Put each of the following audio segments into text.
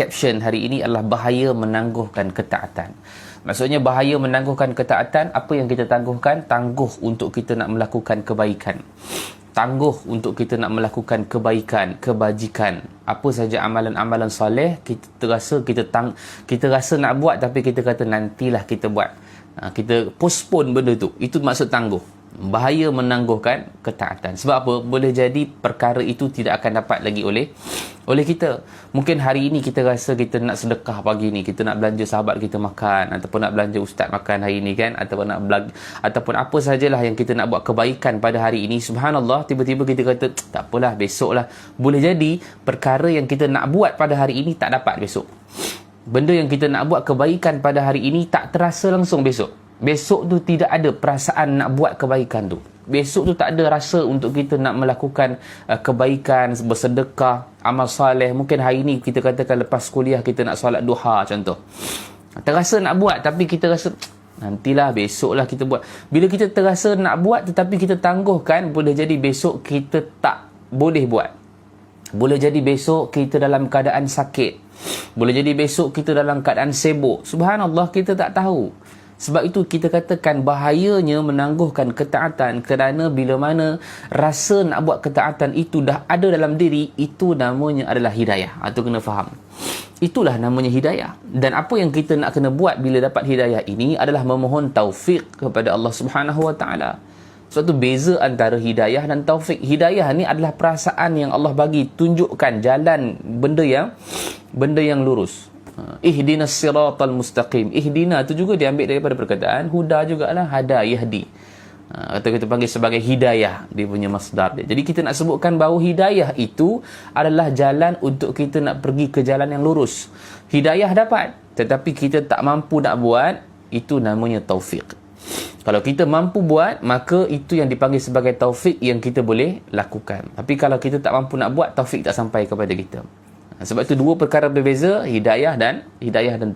caption hari ini adalah bahaya menangguhkan ketaatan. Maksudnya bahaya menangguhkan ketaatan, apa yang kita tangguhkan? Tangguh untuk kita nak melakukan kebaikan. Tangguh untuk kita nak melakukan kebaikan, kebajikan. Apa saja amalan-amalan soleh, kita rasa nak buat tapi kita kata nantilah kita buat. Kita postpone benda tu. Itu maksud tangguh. Bahaya menangguhkan ketaatan. Sebab apa? Boleh jadi perkara itu tidak akan dapat lagi oleh kita. Mungkin hari ini kita rasa kita nak sedekah pagi ni, kita nak belanja sahabat kita makan, ataupun nak belanja ustaz makan hari ni kan, ataupun apa sajalah yang kita nak buat kebaikan pada hari ini. Subhanallah, tiba-tiba kita kata tak apalah, besok lah. Boleh jadi perkara yang kita nak buat pada hari ini tak dapat besok. Benda yang kita nak buat kebaikan pada hari ini tak terasa langsung besok. Besok tu tidak ada perasaan nak buat kebaikan tu. Besok tu tak ada rasa untuk kita nak melakukan kebaikan, bersedekah, amal soleh. Mungkin hari ni kita katakan lepas kuliah kita nak solat duha contoh. Terasa nak buat tapi kita rasa nantilah, besoklah kita buat. Bila kita terasa nak buat tetapi kita tangguhkan, boleh jadi besok kita tak boleh buat. Boleh jadi besok kita dalam keadaan sakit. Boleh jadi besok kita dalam keadaan sibuk. Subhanallah, kita tak tahu. Sebab itu kita katakan bahayanya menangguhkan ketaatan, kerana bila mana rasa nak buat ketaatan itu dah ada dalam diri, itu namanya adalah hidayah. Itu kena faham. Itulah namanya hidayah. Dan apa yang kita nak kena buat bila dapat hidayah ini adalah memohon taufik kepada Allah Subhanahu Wa Taala. Sebab tu beza antara hidayah dan taufik. Hidayah ni adalah perasaan yang Allah bagi, tunjukkan jalan benda yang lurus. Ihdinas siratal mustaqim. Ihdina tu juga diambil daripada perkataan huda jugalah, hada yahdi. Atau kita panggil sebagai hidayah, dia punya masdar dia. Jadi kita nak sebutkan bahawa hidayah itu adalah jalan untuk kita nak pergi ke jalan yang lurus. Hidayah dapat, tetapi kita tak mampu nak buat, itu namanya taufik. Kalau kita mampu buat, maka itu yang dipanggil sebagai taufik yang kita boleh lakukan. Tapi kalau kita tak mampu nak buat, taufik tak sampai kepada kita. Sebab itu dua perkara berbeza, hidayah dan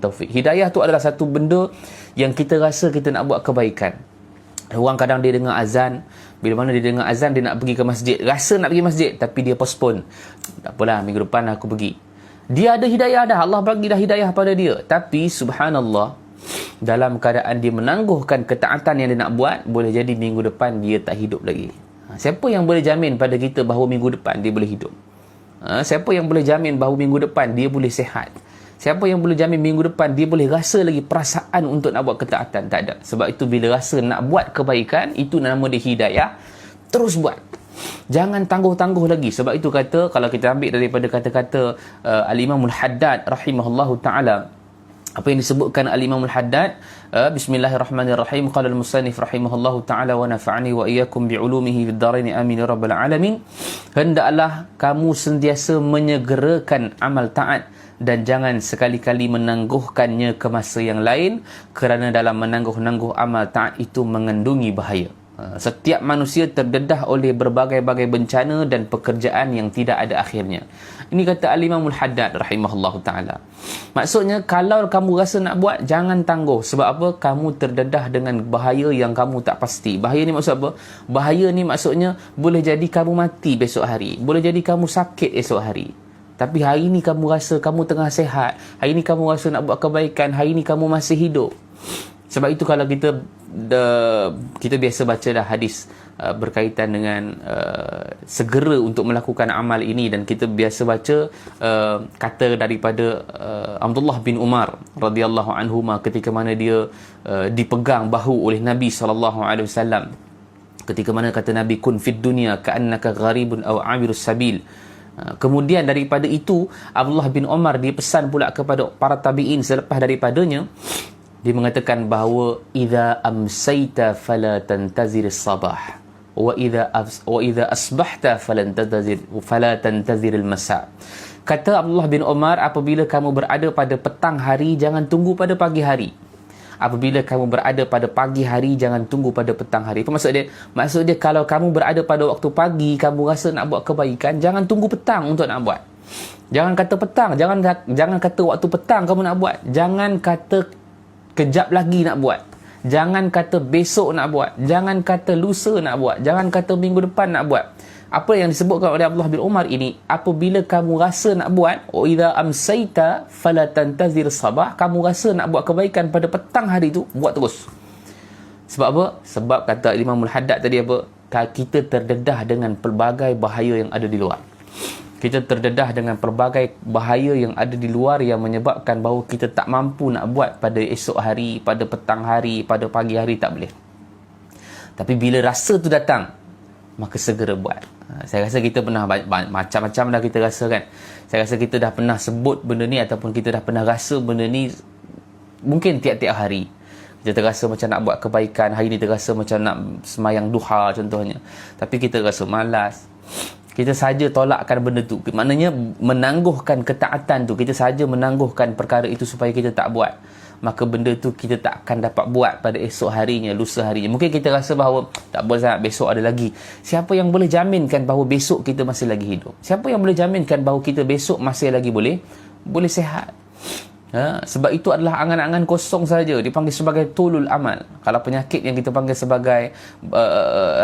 taufik. Hidayah tu adalah satu benda yang kita rasa kita nak buat kebaikan. Orang kadang dia dengar azan, bila mana dia dengar azan dia nak pergi ke masjid, rasa nak pergi masjid tapi dia postpone. Tak apalah, minggu depan aku pergi. Dia ada hidayah dah, Allah bagi dah hidayah pada dia, tapi subhanallah, dalam keadaan dia menangguhkan ketaatan yang dia nak buat, boleh jadi minggu depan dia tak hidup lagi. Siapa yang boleh jamin pada kita bahawa minggu depan dia boleh hidup? Siapa yang boleh jamin bahawa minggu depan dia boleh sihat? Siapa yang boleh jamin minggu depan dia boleh rasa lagi perasaan untuk nak buat ketaatan? Tak ada. Sebab itu bila rasa nak buat kebaikan, itu nama dia hidayah, terus buat. Jangan tangguh-tangguh lagi. Sebab itu kata, kalau kita ambil daripada kata-kata Al-Imamul Haddad rahimahullahu ta'ala, apa yang disebutkan Al-Imamul Haddad, bismillahirrahmanirrahim, qala al-musannif rahimahullahu ta'ala wa nafa'ani wa iyyakum bi'ulumihi fid dharain amin ya rabbal alamin. Hendaklah kamu sentiasa menyegerakan amal taat dan jangan sekali-kali menangguhkannya ke masa yang lain, kerana dalam menangguh-nangguh amal taat itu mengandungi bahaya. Setiap manusia terdedah oleh berbagai-bagai bencana dan pekerjaan yang tidak ada akhirnya. Ini kata Al-Imamul Haddad rahimahullahu ta'ala. Maksudnya, kalau kamu rasa nak buat, jangan tangguh. Sebab apa? Kamu terdedah dengan bahaya yang kamu tak pasti. Bahaya ni maksud apa? Bahaya ni maksudnya, boleh jadi kamu mati besok hari, boleh jadi kamu sakit esok hari. Tapi hari ni kamu rasa kamu tengah sehat, hari ni kamu rasa nak buat kebaikan, hari ni kamu masih hidup. Sebab itu kalau kita biasa baca dah hadis berkaitan dengan segera untuk melakukan amal ini, dan kita biasa baca kata daripada Abdullah bin Umar radhiyallahu anhuma ketika mana dia dipegang bahu oleh Nabi SAW. Ketika mana kata Nabi, kun fid dunya ka'annaka gharibun aw 'abirus sabil. Kemudian daripada itu Abdullah bin Umar dia pesan pula kepada para tabi'in selepas daripadanya. Dia mengatakan bahawa idza amsayta fala tantazir as-sabah wa idza asbahta fala tantazir al-masa. Kata Abdullah bin Umar, apabila kamu berada pada petang hari, jangan tunggu pada pagi hari. Apabila kamu berada pada pagi hari, jangan tunggu pada petang hari. Apa maksud dia? Maksud dia, kalau kamu berada pada waktu pagi, kamu rasa nak buat kebaikan, jangan tunggu petang untuk nak buat. Jangan kata petang, jangan kata waktu petang kamu nak buat. Jangan kata kejap lagi nak buat. Jangan kata besok nak buat. Jangan kata lusa nak buat. Jangan kata minggu depan nak buat. Apa yang disebutkan oleh Abdullah bin Umar ini, apabila kamu rasa nak buat, wa idza amsayta fala tantazir sabah, kamu rasa nak buat kebaikan pada petang hari tu, buat terus. Sebab apa? Sebab kata Imam Al-Haddad tadi apa? Kita terdedah dengan pelbagai bahaya yang ada di luar. Kita terdedah dengan pelbagai bahaya yang ada di luar yang menyebabkan bahawa kita tak mampu nak buat pada esok hari, pada petang hari, pada pagi hari, tak boleh. Tapi bila rasa tu datang, maka segera buat. Saya rasa kita pernah macam-macam dah kita rasa kan. Saya rasa kita dah pernah sebut benda ni ataupun kita dah pernah rasa benda ni mungkin tiap-tiap hari. Kita terasa macam nak buat kebaikan, hari ni terasa macam nak semayang duha contohnya. Tapi kita rasa malas. Kita saja tolakkan benda tu. Maknanya menangguhkan ketaatan tu. Kita saja menangguhkan perkara itu supaya kita tak buat. Maka benda tu kita tak akan dapat buat pada esok harinya, lusa harinya. Mungkin kita rasa bahawa tak boleh sangat, besok ada lagi. Siapa yang boleh jaminkan bahawa besok kita masih lagi hidup? Siapa yang boleh jaminkan bahawa kita besok masih lagi boleh sihat? Sebab itu adalah angan-angan kosong saja. Dipanggil sebagai tulul amal. Kalau penyakit yang kita panggil sebagai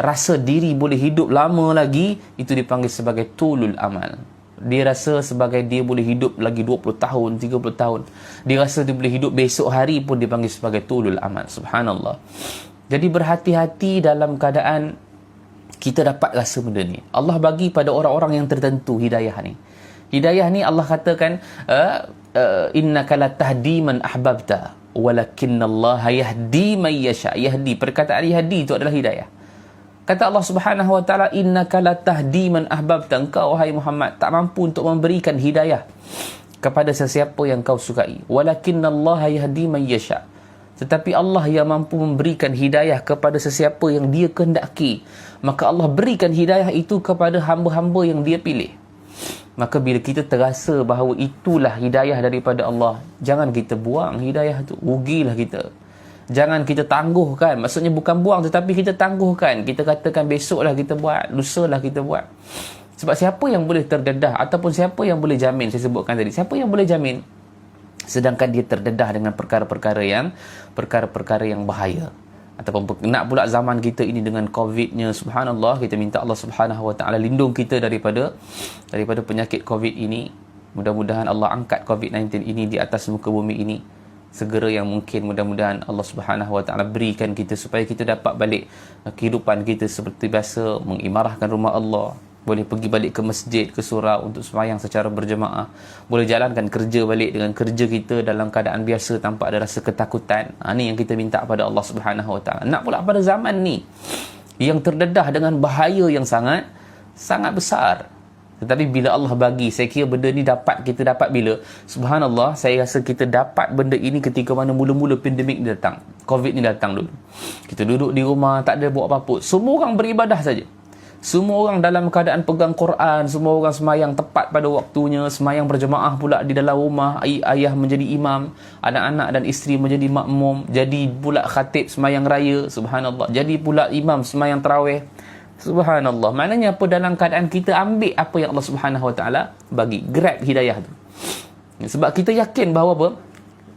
rasa diri boleh hidup lama lagi, itu dipanggil sebagai tulul amal. Dia rasa sebagai dia boleh hidup lagi 20 tahun, 30 tahun. Dia rasa dia boleh hidup besok hari pun dipanggil sebagai tulul amal. Subhanallah. Jadi berhati-hati dalam keadaan kita dapat rasa benda ni. Allah bagi pada orang-orang yang tertentu hidayah ni. Hidayah ni Allah katakan, innaka la tahdi man ahbabta walakinallaha yahdi man yasha. Yahdi, perkataan yahdi itu adalah hidayah. Kata Allah Subhanahu wa taala, innaka la tahdi man ahbabta, engkau wahai Muhammad tak mampu untuk memberikan hidayah kepada sesiapa yang kau sukai. Walakinallaha yahdi man yasha, tetapi Allah yang mampu memberikan hidayah kepada sesiapa yang dia kehendaki. Maka Allah berikan hidayah itu kepada hamba-hamba yang dia pilih. Maka bila kita terasa bahawa itulah hidayah daripada Allah, jangan kita buang hidayah tu. Rugilah kita. Jangan kita tangguhkan. Maksudnya bukan buang, tetapi kita tangguhkan. Kita katakan besoklah kita buat, lusalah kita buat. Sebab siapa yang boleh terdedah ataupun siapa yang boleh jamin, saya sebutkan tadi, siapa yang boleh jamin sedangkan dia terdedah dengan perkara-perkara yang bahaya. Ataupun nak pula zaman kita ini dengan COVID-nya, subhanallah, kita minta Allah Subhanahu wa taala lindung kita daripada penyakit COVID ini. Mudah-mudahan Allah angkat COVID-19 ini di atas muka bumi ini segera yang mungkin. Mudah-mudahan Allah Subhanahu wa taala berikan kita supaya kita dapat balik kehidupan kita seperti biasa, mengimarahkan rumah Allah, boleh pergi balik ke masjid, ke surau untuk sembahyang secara berjemaah, boleh jalankan kerja balik dengan kerja kita dalam keadaan biasa tanpa ada rasa ketakutan. Ini yang kita minta pada Allah Subhanahu wa taala. Nak pula pada zaman ni yang terdedah dengan bahaya yang sangat besar. Tetapi bila Allah bagi, saya kira benda ni kita dapat bila? Subhanallah, saya rasa kita dapat benda ini ketika mana mula-mula pandemik ni datang. COVID ni datang dulu. Kita duduk di rumah, tak ada buat apa-apa. Semua orang beribadah saja. Semua orang dalam keadaan pegang Quran, semua orang semayang tepat pada waktunya, semayang berjemaah pula di dalam rumah, ayah menjadi imam, anak-anak dan isteri menjadi makmum, jadi pula khatib semayang raya, subhanallah, jadi pula imam semayang tarawih. Subhanallah. Maknanya apa? Dalam keadaan kita ambil apa yang Allah Subhanahu wa taala bagi, grab hidayah tu. Sebab kita yakin bahawa apa?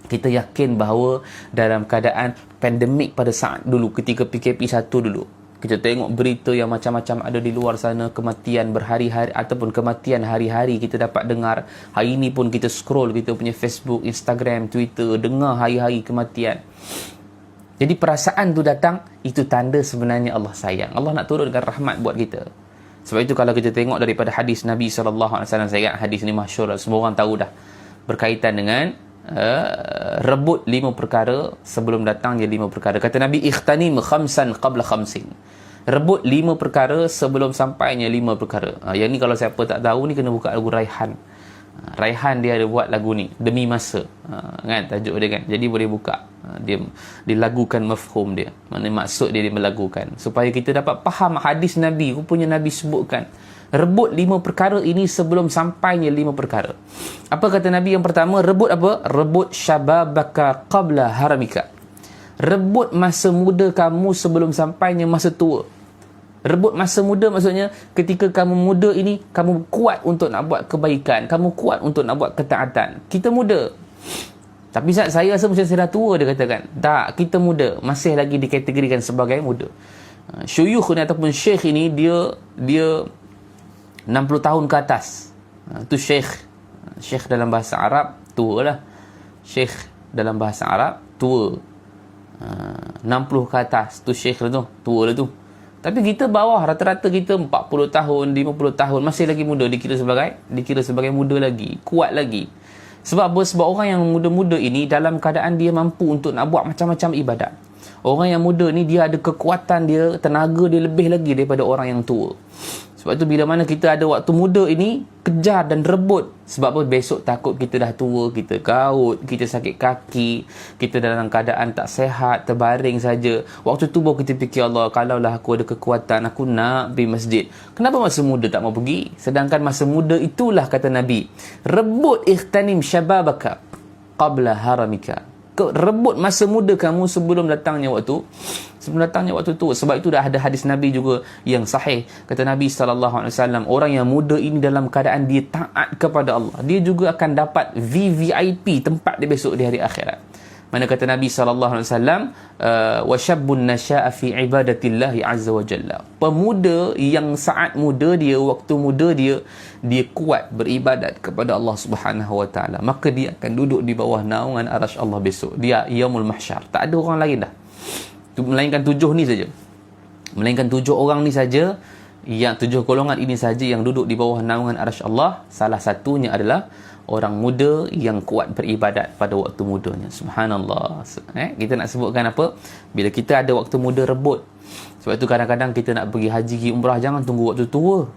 Kita yakin bahawa dalam keadaan pandemik pada saat dulu ketika PKP 1 dulu, kita tengok berita yang macam-macam ada di luar sana, kematian berhari-hari ataupun kematian hari-hari kita dapat dengar. Hari ini pun kita scroll kita punya Facebook, Instagram, Twitter, dengar hari-hari kematian. Jadi perasaan tu datang, itu tanda sebenarnya Allah sayang. Allah nak turunkan rahmat buat kita. Sebab itu kalau kita tengok daripada hadis Nabi SAW, saya ingat hadis ni masyhur, semua orang tahu dah, berkaitan dengan rebut 5 perkara sebelum datangnya 5 perkara. Kata Nabi, ikhtanim khamsan qabla khamsin. Rebut 5 perkara sebelum sampainya 5 perkara. Yang ni kalau siapa tak tahu ni kena buka lagu Raihan. Raihan dia ada buat lagu ni, Demi Masa, kan tajuk dia kan. Jadi boleh buka, dia dilagukan mafhum dia, maknanya maksud dia melagukan supaya kita dapat faham hadis Nabi. Rupanya Nabi sebutkan rebut 5 perkara ini sebelum sampainya 5 perkara. Apa kata Nabi yang pertama? Rebut apa? Rebut syababaka qabla haramika. Rebut masa muda kamu sebelum sampainya masa tua. Rebut masa muda maksudnya ketika kamu muda ini, kamu kuat untuk nak buat kebaikan, kamu kuat untuk nak buat ketaatan. Kita muda, tapi saya rasa macam saya dah tua, dia katakan. Tak, kita muda, masih lagi dikategorikan sebagai muda. Syuyukh ni ataupun syekh ini, dia 60 tahun ke atas, tu syekh. Syekh dalam bahasa Arab tua lah. Syekh dalam bahasa Arab tua. 60 ke atas tu syekh lah tu, tua lah tu. Tapi kita bawah, rata-rata kita 40 tahun, 50 tahun, masih lagi muda, dikira sebagai muda lagi, kuat lagi. Sebab apa? Sebab orang yang muda-muda ini dalam keadaan dia mampu untuk nak buat macam-macam ibadat. Orang yang muda ni dia ada kekuatan dia, tenaga dia lebih lagi daripada orang yang tua. Sebab tu bila mana kita ada waktu muda ini, kejar dan rebut. Sebab apa? Besok takut kita dah tua, kita gaut, kita sakit kaki, kita dalam keadaan tak sehat, terbaring saja. Waktu tu baru kita fikir, Allah, kalaulah aku ada kekuatan, aku nak pergi masjid. Kenapa masa muda tak mau pergi? Sedangkan masa muda itulah, kata Nabi, rebut ikhtanim syababaka qabla haramika. Rebut masa muda kamu sebelum datangnya waktu tua. Sebab itu dah ada hadis Nabi juga yang sahih. Kata Nabi SAW, orang yang muda ini dalam keadaan dia taat kepada Allah, dia juga akan dapat VVIP, tempat dia besok di hari akhirat. Mana kata Nabi SAW, wa syabbun nasya'a fi ibadatillahi azza wa jalla. Pemuda yang saat muda dia, waktu muda dia kuat beribadat kepada Allah Subhanahu wa taala, maka dia akan duduk di bawah naungan arasy Allah besok. Dia yaumul mahsyar. Tak ada orang lain dah. Melainkan 7 ni saja. Melainkan 7 orang ni saja, yang 7 golongan ini saja yang duduk di bawah naungan arasy Allah. Salah satunya adalah orang muda yang kuat beribadat pada waktu mudanya. Subhanallah. Kita nak sebutkan apa? Bila kita ada waktu muda, rebut. Sebab itu kadang-kadang kita nak pergi haji, pergi umrah, jangan tunggu waktu tua.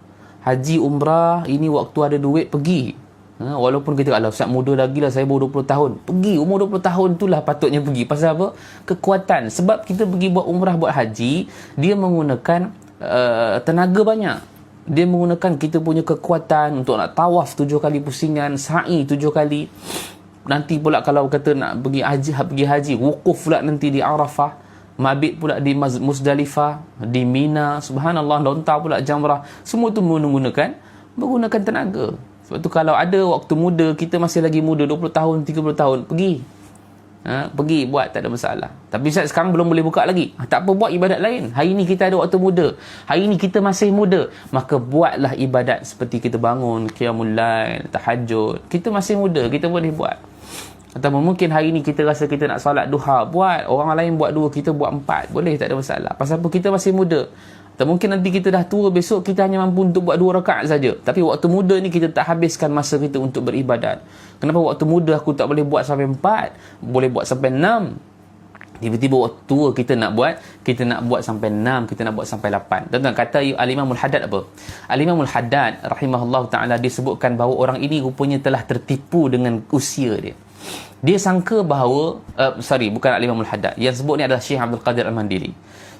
Haji, umrah, ini waktu ada duit, pergi. Walaupun kita, alah Ustaz muda lagi lah, saya baru 20 tahun. Pergi, umur 20 tahun itulah patutnya pergi. Pasal apa? Kekuatan. Sebab kita pergi buat umrah, buat haji, dia menggunakan tenaga banyak. Dia menggunakan kita punya kekuatan untuk nak tawaf 7 kali pusingan, sa'i 7 kali. Nanti pula kalau kata nak pergi haji, wukuf pula nanti di Arafah, mabit pula di Muzdalifah, di Mina, subhanallah, lontar pula jamrah. Semua tu menggunakan tenaga. Sebab tu kalau ada waktu muda, kita masih lagi muda, 20 tahun, 30 tahun, pergi. Pergi buat, tak ada masalah. Tapi Ustaz sekarang belum boleh buka lagi. Tak apa, buat ibadat lain. Hari ni kita ada waktu muda, hari ni kita masih muda, maka buatlah ibadat seperti kita bangun qiyamul lail, tahajud. Kita masih muda, kita boleh buat. Atau mungkin hari ni kita rasa kita nak solat duha, buat. Orang lain buat 2, kita buat 4, boleh, tak ada masalah. Pasal apa? Kita masih muda. Atau mungkin nanti kita dah tua, besok kita hanya mampu untuk buat 2 rakaat saja. Tapi waktu muda ni kita tak habiskan masa kita untuk beribadat. Kenapa waktu muda aku tak boleh buat sampai 4, boleh buat sampai 6? Tiba-tiba waktu tua kita nak buat sampai 6, kita nak buat sampai 8. Tuan-tuan, kata Al-Imamul Haddad apa? Al-Imamul Haddad rahimahullah ta'ala disebutkan bahawa orang ini rupanya telah tertipu dengan usia dia. Dia sangka bahawa bukan Al-Imamul Haddad, yang sebut ni adalah Syekh Abdul Qadir Al-Mandili.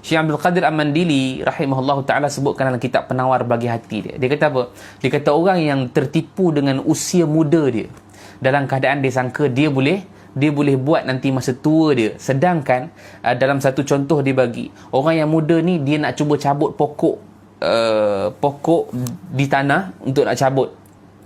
Syekh Abdul Qadir Al-Mandili rahimahullah ta'ala sebutkan dalam kitab Penawar Bagi Hati dia. Dia kata apa? Dia kata orang yang tertipu dengan usia muda dia, dalam keadaan dia sangka dia boleh buat nanti masa tua dia. Sedangkan dalam satu contoh dia bagi, orang yang muda ni dia nak cuba cabut pokok di tanah untuk nak cabut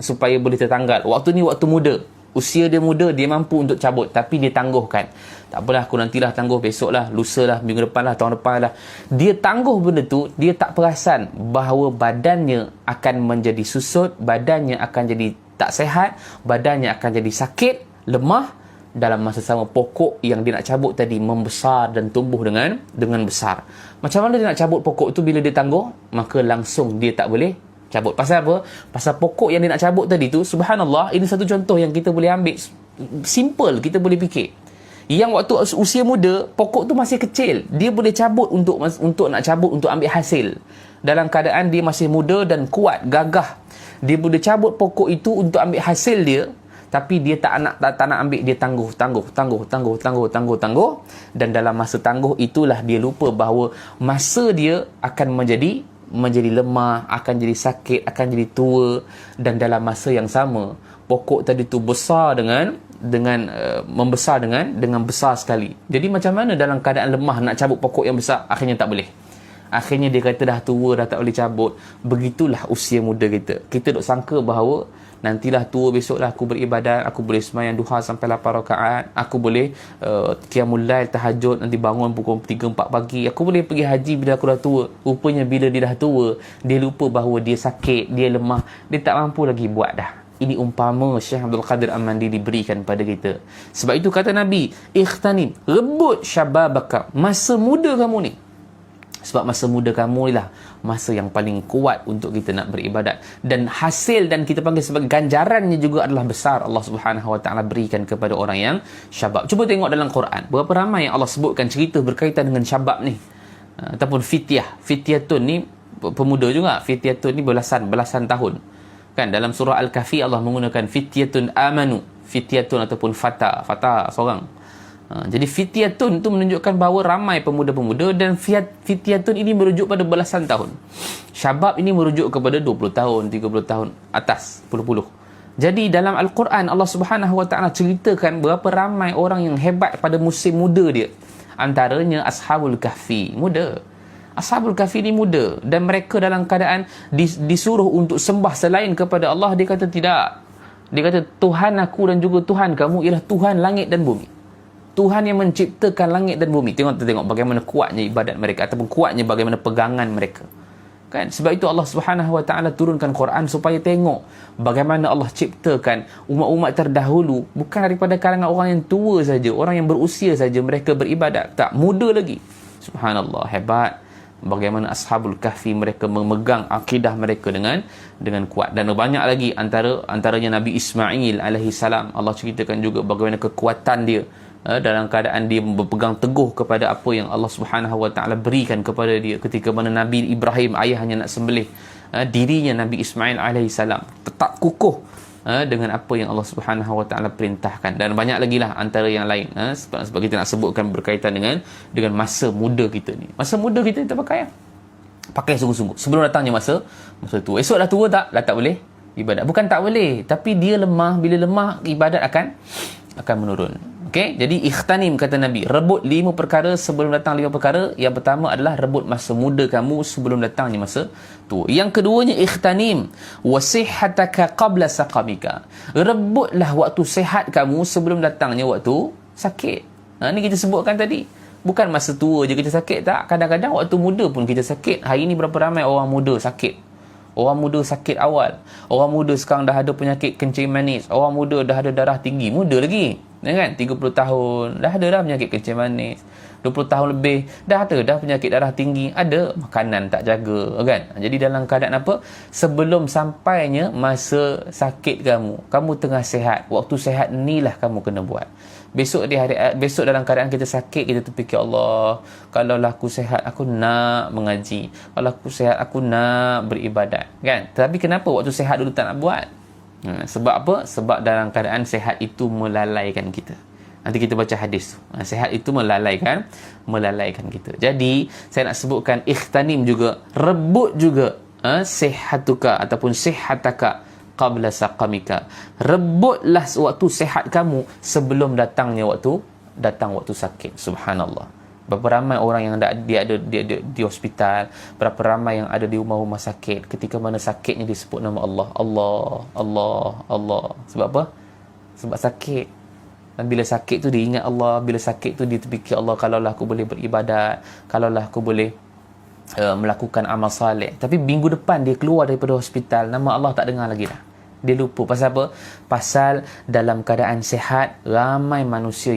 supaya boleh tertanggal. Waktu ni waktu muda, usia dia muda, dia mampu untuk cabut, tapi dia tangguhkan. Tak apalah, aku nantilah tangguh, besok lah, lusa lah, minggu depan lah, tahun depan lah. Dia tangguh benda tu, dia tak perasan bahawa badannya akan menjadi susut, badannya akan jadi tak sehat, badannya akan jadi sakit, lemah. Dalam masa sama, pokok yang dia nak cabut tadi membesar dan tumbuh dengan besar. Macam mana dia nak cabut pokok tu bila dia tangguh? Maka langsung dia tak boleh cabut. Pasal apa? Pasal pokok yang dia nak cabut tadi tu, subhanallah, ini satu contoh yang kita boleh ambil simple, kita boleh fikir. Yang waktu usia muda, pokok tu masih kecil, dia boleh cabut untuk nak cabut untuk ambil hasil. Dalam keadaan dia masih muda dan kuat, gagah, dia boleh cabut pokok itu untuk ambil hasil dia. Tapi dia tak nak ambil, dia tangguh. Dan dalam masa tangguh itulah dia lupa bahawa masa dia akan menjadi lemah, akan jadi sakit, akan jadi tua. Dan dalam masa yang sama, pokok tadi tu besar membesar dengan besar sekali. Jadi macam mana dalam keadaan lemah nak cabut pokok yang besar? Akhirnya tak boleh. Akhirnya dia kata dah tua, dah tak boleh cabut. Begitulah usia muda kita. Kita duk sangka bahawa nantilah tua besoklah aku beribadat, aku boleh sembahyang duha sampai 8 rakaat, aku boleh qiyamul lail, tahajud, nanti bangun pukul 3 4 pagi, aku boleh pergi haji bila aku dah tua. Rupanya bila dia dah tua, dia lupa bahawa dia sakit, dia lemah, dia tak mampu lagi buat dah. Ini umpama Syekh Abdul Qadir Al-Mandi diberikan pada kita. Sebab itu kata Nabi, ikhtanim, rebut syababaka, masa muda kamu ni. Sebab masa muda kamu lah masa yang paling kuat untuk kita nak beribadat, dan hasil dan kita panggil sebagai ganjarannya juga adalah besar. Allah Subhanahu Wa Taala berikan kepada orang yang syabab. Cuba tengok dalam Quran, berapa ramai yang Allah sebutkan cerita berkaitan dengan syabab ni, ataupun fityatun ni pemuda juga. Fityatun ni belasan tahun kan. Dalam surah Al-Kahfi Allah menggunakan fityatun amanu, fityatun ataupun fata seorang. Jadi fityatun tu menunjukkan bahawa ramai pemuda-pemuda, dan fityatun ini merujuk pada belasan tahun. Syabab ini merujuk kepada 20 tahun, 30 tahun atas, puluh-puluh. Jadi dalam Al-Quran Allah Subhanahu Wa Taala ceritakan berapa ramai orang yang hebat pada musim muda dia. Antaranya Ashabul Kahfi, muda. Ashabul Kahfi ni muda, dan mereka dalam keadaan disuruh untuk sembah selain kepada Allah. Dia kata tidak. Dia kata Tuhan aku dan juga Tuhan kamu ialah Tuhan langit dan bumi. Tuhan yang menciptakan langit dan bumi. Tengok bagaimana kuatnya ibadat mereka, ataupun kuatnya bagaimana pegangan mereka. Kan? Sebab itu Allah Subhanahu Wa Taala turunkan Quran supaya tengok bagaimana Allah ciptakan umat-umat terdahulu bukan daripada kalangan orang yang tua saja, orang yang berusia saja mereka beribadat, tak, muda lagi. Subhanallah, hebat. Bagaimana Ashabul Kahfi mereka memegang akidah mereka dengan kuat. Dan banyak lagi antaranya Nabi Ismail alaihi salam. Allah ceritakan juga bagaimana kekuatan dia dalam keadaan dia berpegang teguh kepada apa yang Allah Subhanahu Wa Taala berikan kepada dia. Ketika mana Nabi Ibrahim ayahnya nak sembelih dirinya, Nabi Ismail alaihi salam tetap kukuh dengan apa yang Allah Subhanahu Wa Taala perintahkan. Dan banyak lagi lah antara yang lain, sebab kita nak sebutkan berkaitan dengan masa muda kita ni. Masa muda kita pakai sungguh-sungguh sebelum datangnya masa tua. Esok dah tua tak boleh ibadat. Bukan tak boleh, tapi dia lemah. Bila lemah, ibadat akan menurun. Okey, jadi ikhtanim kata Nabi, rebut 5 perkara sebelum datang 5 perkara. Yang pertama adalah rebut masa muda kamu sebelum datangnya masa tua. Yang keduanya ikhtanim wasihhataka qabla saqamika. Rebutlah waktu sihat kamu sebelum datangnya waktu sakit. Ini kita sebutkan tadi. Bukan masa tua je kita sakit, tak. Kadang-kadang waktu muda pun kita sakit. Hari ini berapa ramai orang muda sakit. Orang muda sakit awal. Orang muda sekarang dah ada penyakit kencing manis. Orang muda dah ada darah tinggi. Muda lagi. Ya kan? 30 tahun. Dah ada dah penyakit kencing manis. 20 tahun lebih. Dah ada dah penyakit darah tinggi. Ada. Makanan tak jaga. Kan? Jadi dalam keadaan apa? Sebelum sampainya masa sakit kamu. Kamu tengah sihat. Waktu sihat inilah kamu kena buat. Besok dalam keadaan kita sakit, kita terfikir, Allah, kalau aku sihat aku nak mengaji, kalau aku sihat aku nak beribadat, kan? Tapi kenapa waktu sihat dulu tak nak buat? Sebab apa? Sebab dalam keadaan sihat itu melalaikan kita. Nanti kita baca hadis tu. Sihat itu melalaikan kita. Jadi saya nak sebutkan ikhtanim juga, rebut juga sihatuka ataupun sihataka qabla saqamika. Rebutlah waktu sihat kamu sebelum datangnya waktu sakit. Subhanallah. Berapa ramai orang yang dia ada di hospital, berapa ramai yang ada di rumah-rumah sakit, ketika mana sakitnya disebut nama Allah. Sebab apa? Sebab sakit. Dan bila sakit tu dia ingat Allah, bila sakit tu dia terfikir, Allah, kalaulah aku boleh beribadat, kalaulah aku boleh melakukan amal saleh. Tapi minggu depan dia keluar daripada hospital, nama Allah tak dengar lagi dah. Dia lupa. Pasal apa? Pasal dalam keadaan sihat ramai manusia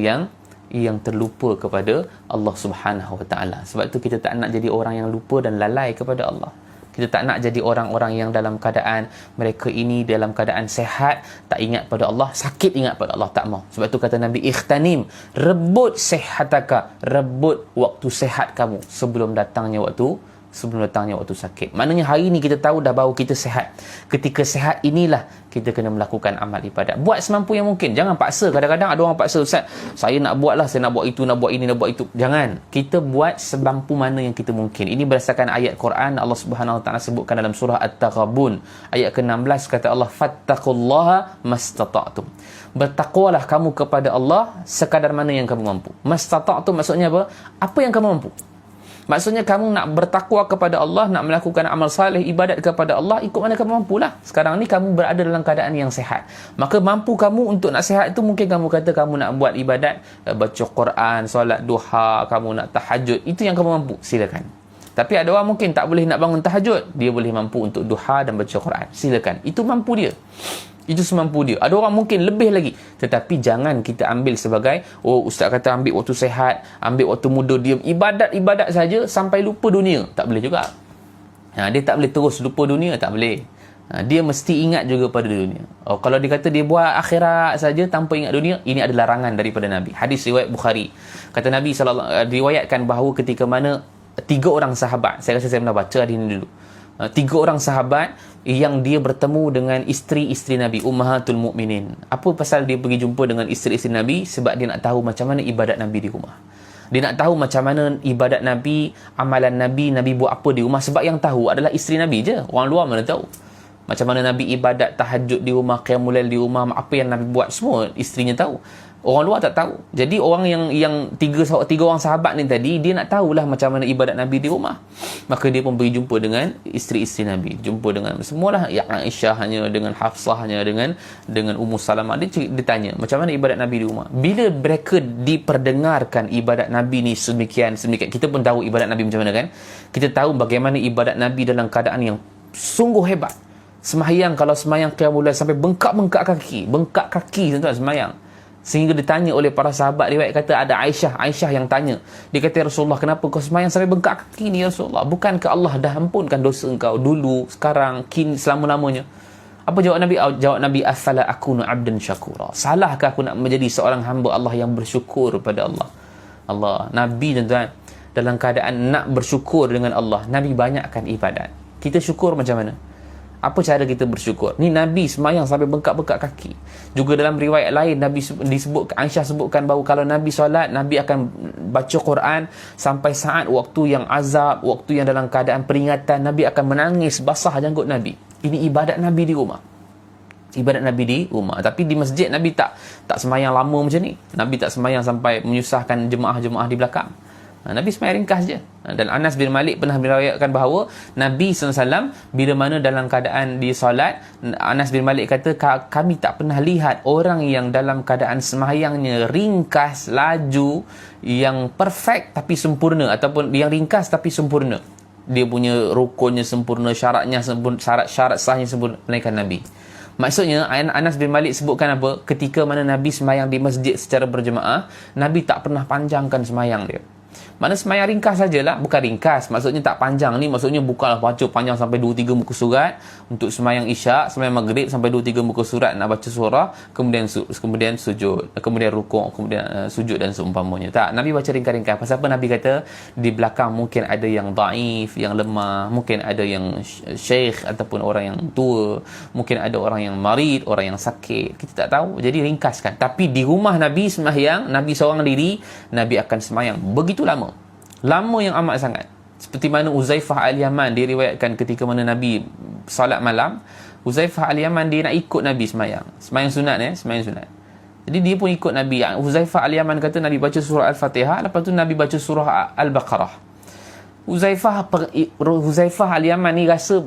yang terlupa kepada Allah Subhanahu Wa Taala. Sebab itu kita tak nak jadi orang yang lupa dan lalai kepada Allah. Kita tak nak jadi orang-orang yang dalam keadaan mereka ini dalam keadaan sihat tak ingat pada Allah, sakit ingat pada Allah, tak mau. Sebab itu kata Nabi, ikhtanim, rebut sihataka, rebut waktu sihat kamu sebelum datangnya waktu sakit. Maknanya hari ni kita tahu dah bahawa kita sihat. Ketika sihat inilah kita kena melakukan amal ibadat. Buat semampu yang mungkin. Jangan paksa. Kadang-kadang ada orang paksa, Ustaz, saya nak buat lah, saya nak buat itu, nak buat ini, nak buat itu. Jangan. Kita buat semampu mana yang kita mungkin. Ini berdasarkan ayat Quran. Allah Subhanahu Wa Taala sebutkan dalam surah At-Taghabun ayat ke-16, kata Allah, fattaqullaha mastata'tum. Bertakwalah kamu kepada Allah sekadar mana yang kamu mampu. Mastata'tum maksudnya apa? Apa yang kamu mampu. Maksudnya kamu nak bertakwa kepada Allah, nak melakukan amal saleh, ibadat kepada Allah, ikut mana kamu mampulah. Sekarang ni kamu berada dalam keadaan yang sehat. Maka mampu kamu untuk nak sehat itu, mungkin kamu kata kamu nak buat ibadat, baca Quran, solat duha, kamu nak tahajud. Itu yang kamu mampu, silakan. Tapi ada orang mungkin tak boleh nak bangun tahajud, dia boleh mampu untuk duha dan baca Quran. Silakan. Itu mampu dia. Itu semampu dia. Ada orang mungkin lebih lagi. Tetapi jangan kita ambil sebagai, oh ustaz kata ambil waktu sehat, ambil waktu muda, dia ibadat saja sampai lupa dunia. Tak boleh juga. Dia tak boleh terus lupa dunia, tak boleh. Dia mesti ingat juga pada dunia. Kalau dia kata dia buat akhirat saja tanpa ingat dunia, ini adalah larangan daripada Nabi. Hadis riwayat Bukhari. Kata Nabi riwayatkan bahawa ketika mana 3 orang sahabat, saya rasa saya pernah baca hari ini dulu. 3 orang sahabat yang dia bertemu dengan isteri-isteri Nabi, Ummahatul Mukminin. Apa pasal dia pergi jumpa dengan isteri-isteri Nabi? Sebab dia nak tahu macam mana ibadat Nabi di rumah. Dia nak tahu macam mana ibadat Nabi, amalan Nabi, Nabi buat apa di rumah. Sebab yang tahu adalah isteri Nabi je. Orang luar mana tahu. Macam mana Nabi ibadat tahajud di rumah, qiyamul lail di rumah, apa yang Nabi buat, semua isterinya tahu. Orang luar tak tahu. Jadi orang yang tiga orang sahabat ni tadi, dia nak tahulah macam mana ibadat Nabi di rumah. Maka dia pun pergi jumpa dengan isteri-isteri Nabi. Jumpa dengan semualah, ya Aisyah hanya, dengan Hafsah hanya, dengan Ummu Salamah. Dia tanya macam mana ibadat Nabi di rumah. Bila mereka diperdengarkan ibadat Nabi ni sedemikian, kita pun tahu ibadat Nabi macam mana kan. Kita tahu bagaimana ibadat Nabi dalam keadaan yang sungguh hebat. Sembahyang, kalau sembahyang qiyamul lail sampai bengkak kaki tuan-tuan sembahyang. Sehingga ditanya oleh para sahabat, riwayat kata ada Aisyah yang tanya. Dia kata, Rasulullah, kenapa kau sembahyang sampai bengkak kaki ni ya Rasulullah? Bukankah Allah dah ampunkan dosa engkau dulu, sekarang, kini, selama-lamanya? Apa jawab Nabi? Jawab Nabi, afala akunu abdan syakura. Salahkah aku nak menjadi seorang hamba Allah yang bersyukur pada Allah? Nabi tuan-tuan, dalam keadaan nak bersyukur dengan Allah, Nabi banyakkan ibadat. Kita syukur macam mana? Apa cara kita bersyukur? Ni Nabi semayang sampai bengkak-bengkak kaki. Juga dalam riwayat lain, Nabi Aisyah sebutkan bahawa kalau Nabi solat, Nabi akan baca Quran sampai saat waktu yang azab, waktu yang dalam keadaan peringatan, Nabi akan menangis basah janggut Nabi. Ini ibadat Nabi di rumah. Ibadat Nabi di rumah. Tapi di masjid Nabi tak semayang lama macam ni. Nabi tak semayang sampai menyusahkan jemaah-jemaah di belakang. Nabi semayang ringkas je. Dan Anas bin Malik pernah meriwayatkan bahawa Nabi SAW bila mana dalam keadaan di solat, Anas bin Malik kata, kami tak pernah lihat orang yang dalam keadaan semayangnya ringkas, laju, yang perfect tapi sempurna, ataupun yang ringkas tapi sempurna. Dia punya rukunnya sempurna, syaratnya sempurna, syarat sahnya sempurna, melainkan Nabi. Maksudnya Anas bin Malik sebutkan apa? Ketika mana Nabi semayang di masjid secara berjemaah, Nabi tak pernah panjangkan semayang dia. Mana semayang ringkas sajalah. Bukan ringkas, maksudnya tak panjang ni, maksudnya bukanlah baca panjang sampai 2-3 muka surat untuk semayang isyak, semayang maghrib sampai 2-3 muka surat nak baca surah, kemudian sujud, kemudian rukuk, kemudian sujud dan seumpamanya. Tak, Nabi baca ringkas-ringkas. Pasal apa? Nabi kata di belakang mungkin ada yang daif, yang lemah, mungkin ada yang syekh ataupun orang yang tua, mungkin ada orang yang marid, orang yang sakit, kita tak tahu. Jadi ringkaskan. Tapi di rumah Nabi semayang, Nabi seorang diri, Nabi akan semayang begitu lama yang amat sangat. Seperti mana Uzaifah Al-Yaman diriwayatkan ketika mana Nabi salat malam, Uzaifah Al-Yaman dia nak ikut Nabi semayang sunat semayang sunat. Jadi dia pun ikut Nabi. Uzaifah Al-Yaman kata Nabi baca surah Al-Fatihah, lepas tu Nabi baca surah Al-Baqarah. Uzaifah Al-Yaman ni rasa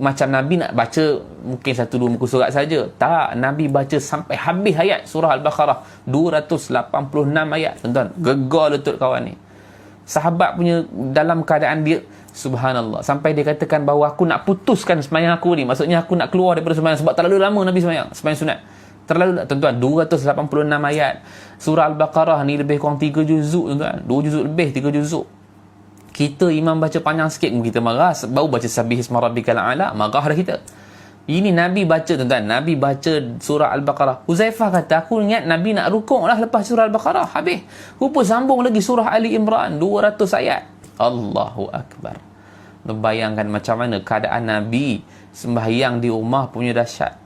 macam Nabi nak baca mungkin 1-2 muka surat saja. Tak, Nabi baca sampai habis ayat surah Al-Baqarah, 286 ayat. Tuan-tuan, gegar lutut kawan ni. Sahabat punya dalam keadaan dia, subhanallah, sampai dia katakan bahawa aku nak putuskan semayang aku ni. Maksudnya aku nak keluar daripada semayang sebab terlalu lama Nabi semayang sunat. Terlalu, tuan-tuan, 286 ayat. Surah Al-Baqarah ni lebih kurang 3 juzuk, tuan-tuan. 2 juzuk lebih, 3 juzuk. Kita imam baca panjang sikit, kita marah. Baru baca Sabbih isma rabbikal a'la, marah dah kita. Ini Nabi baca, tuan-tuan, Nabi baca surah Al-Baqarah. Huzaifah kata, aku ingat Nabi nak rukuk lah lepas surah Al-Baqarah, habis. Rupa sambung lagi surah Ali Imran, 200 ayat. Allahu Akbar. Bayangkan macam mana keadaan Nabi sembahyang di rumah punya dahsyat.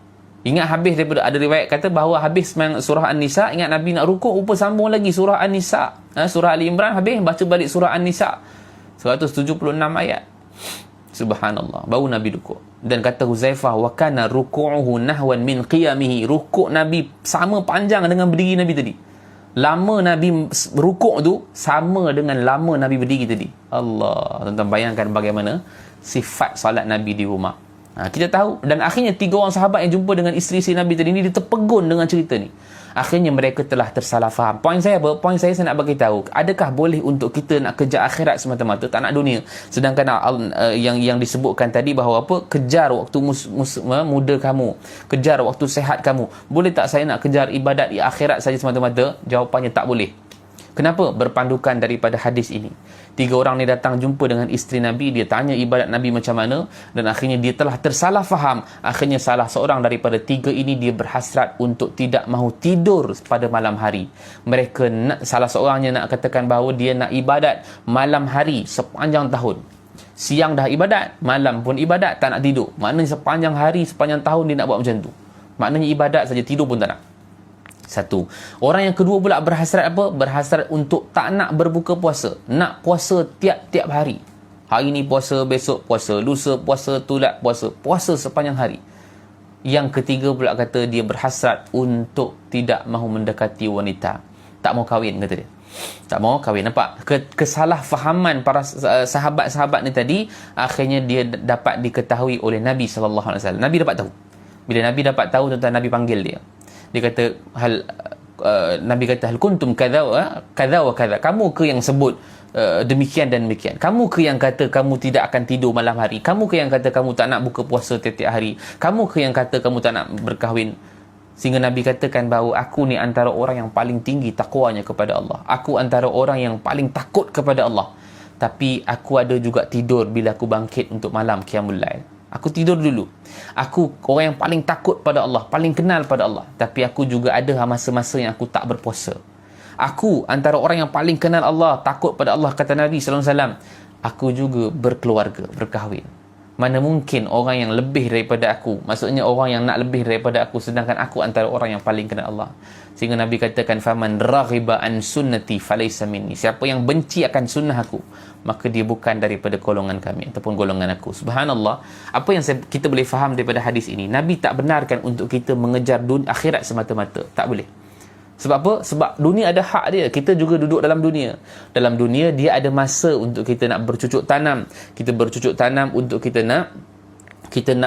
Ingat habis daripada, ada riwayat kata bahawa habis surah An-Nisa, ingat Nabi nak rukuk, rupa sambung lagi surah An-Nisa. Surah Ali Imran habis, baca balik surah An-Nisa, 176 ayat. Subhanallah, baru Nabi rukuk. Dan kata Huzaifah, wa kana ruku'uhu nahwan min qiyamihi. Rukuk Nabi sama panjang dengan berdiri Nabi tadi. Lama Nabi rukuk tu sama dengan lama Nabi berdiri tadi. Allah, tuan-tuan bayangkan bagaimana sifat salat Nabi di rumah. Kita tahu, dan akhirnya 3 orang sahabat yang jumpa dengan isteri-isteri Nabi tadi ni, dia terpegun dengan cerita ni. Akhirnya mereka telah tersalah faham. Poin saya apa? Poin saya nak bagi tahu, adakah boleh untuk kita nak kejar akhirat semata-mata, tak nak dunia? Sedangkan yang disebutkan tadi bahawa apa? Kejar waktu muda kamu, kejar waktu sehat kamu. Boleh tak saya nak kejar ibadat di akhirat saja semata-mata? Jawapannya tak boleh. Kenapa? Berpandukan daripada hadis ini. 3 orang ni datang jumpa dengan isteri Nabi, dia tanya ibadat Nabi macam mana, dan akhirnya dia telah tersalah faham. Akhirnya salah seorang daripada 3 ini dia berhasrat untuk tidak mahu tidur pada malam hari. Mereka salah seorangnya nak katakan bahawa dia nak ibadat malam hari sepanjang tahun. Siang dah ibadat, malam pun ibadat, tak nak tidur. Maknanya sepanjang hari, sepanjang tahun dia nak buat macam tu. Maknanya ibadat saja, tidur pun tak nak. Satu. Orang yang kedua pula berhasrat apa? Berhasrat untuk tak nak berbuka puasa. Nak puasa tiap-tiap hari. Hari ni puasa, besok puasa, lusa puasa, tulat puasa. Puasa sepanjang hari. Yang ketiga pula kata dia berhasrat untuk tidak mahu mendekati wanita. Tak mau kahwin, kata dia. Tak mau kahwin. Nampak? Kesalahfahaman para sahabat-sahabat ni tadi, akhirnya dia dapat diketahui oleh Nabi SAW. Nabi dapat tahu. Bila Nabi dapat tahu, tuan-tuan, Nabi panggil dia. Dia kata, Nabi kata, hal kuntum kadha wa kadha. Kamu ke yang sebut demikian dan demikian? Kamu ke yang kata kamu tidak akan tidur malam hari? Kamu ke yang kata kamu tak nak buka puasa tiap-tiap hari? Kamu ke yang kata kamu tak nak berkahwin? Sehingga Nabi katakan bahawa aku ni antara orang yang paling tinggi takwanya kepada Allah. Aku antara orang yang paling takut kepada Allah. Tapi aku ada juga tidur bila aku bangkit untuk malam qiyamul lail. Aku tidur dulu. Aku orang yang paling takut pada Allah, paling kenal pada Allah. Tapi aku juga ada masa-masa yang aku tak berpuasa. Aku antara orang yang paling kenal Allah, takut pada Allah, kata Nabi SAW. Aku juga berkeluarga, berkahwin. Mana mungkin orang yang lebih daripada aku, maksudnya orang yang nak lebih daripada aku, sedangkan aku antara orang yang paling kenal Allah. Sehingga Nabi katakan, faman raghiba an sunnati falaysa minni. Siapa yang benci akan sunnah aku, maka dia bukan daripada golongan kami ataupun golongan aku. Subhanallah. Apa yang kita boleh faham daripada hadis ini, Nabi tak benarkan untuk kita mengejar akhirat semata-mata. Tak boleh. Sebab apa? Sebab dunia ada hak dia. Kita juga duduk dalam dunia. Dalam dunia, dia ada masa untuk kita nak bercucuk tanam. Kita bercucuk tanam untuk kita nak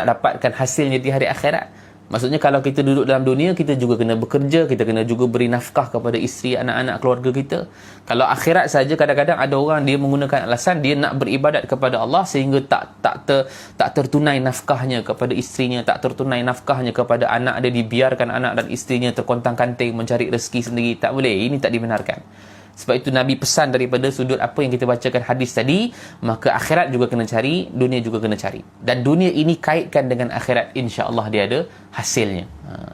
dapatkan hasilnya di hari akhirat. Maksudnya kalau kita duduk dalam dunia, kita juga kena bekerja, kita kena juga beri nafkah kepada isteri, anak-anak, keluarga kita. Kalau akhirat saja, kadang-kadang ada orang dia menggunakan alasan dia nak beribadat kepada Allah sehingga tak tertunai nafkahnya kepada isterinya, tak tertunai nafkahnya kepada anak dia, dibiarkan anak dan isterinya terkontang-kanting mencari rezeki sendiri. Tak boleh, ini tak dibenarkan. Sebab itu Nabi pesan daripada sudut apa yang kita bacakan hadis tadi, maka akhirat juga kena cari, dunia juga kena cari. Dan dunia ini kaitkan dengan akhirat, insya-Allah dia ada hasilnya.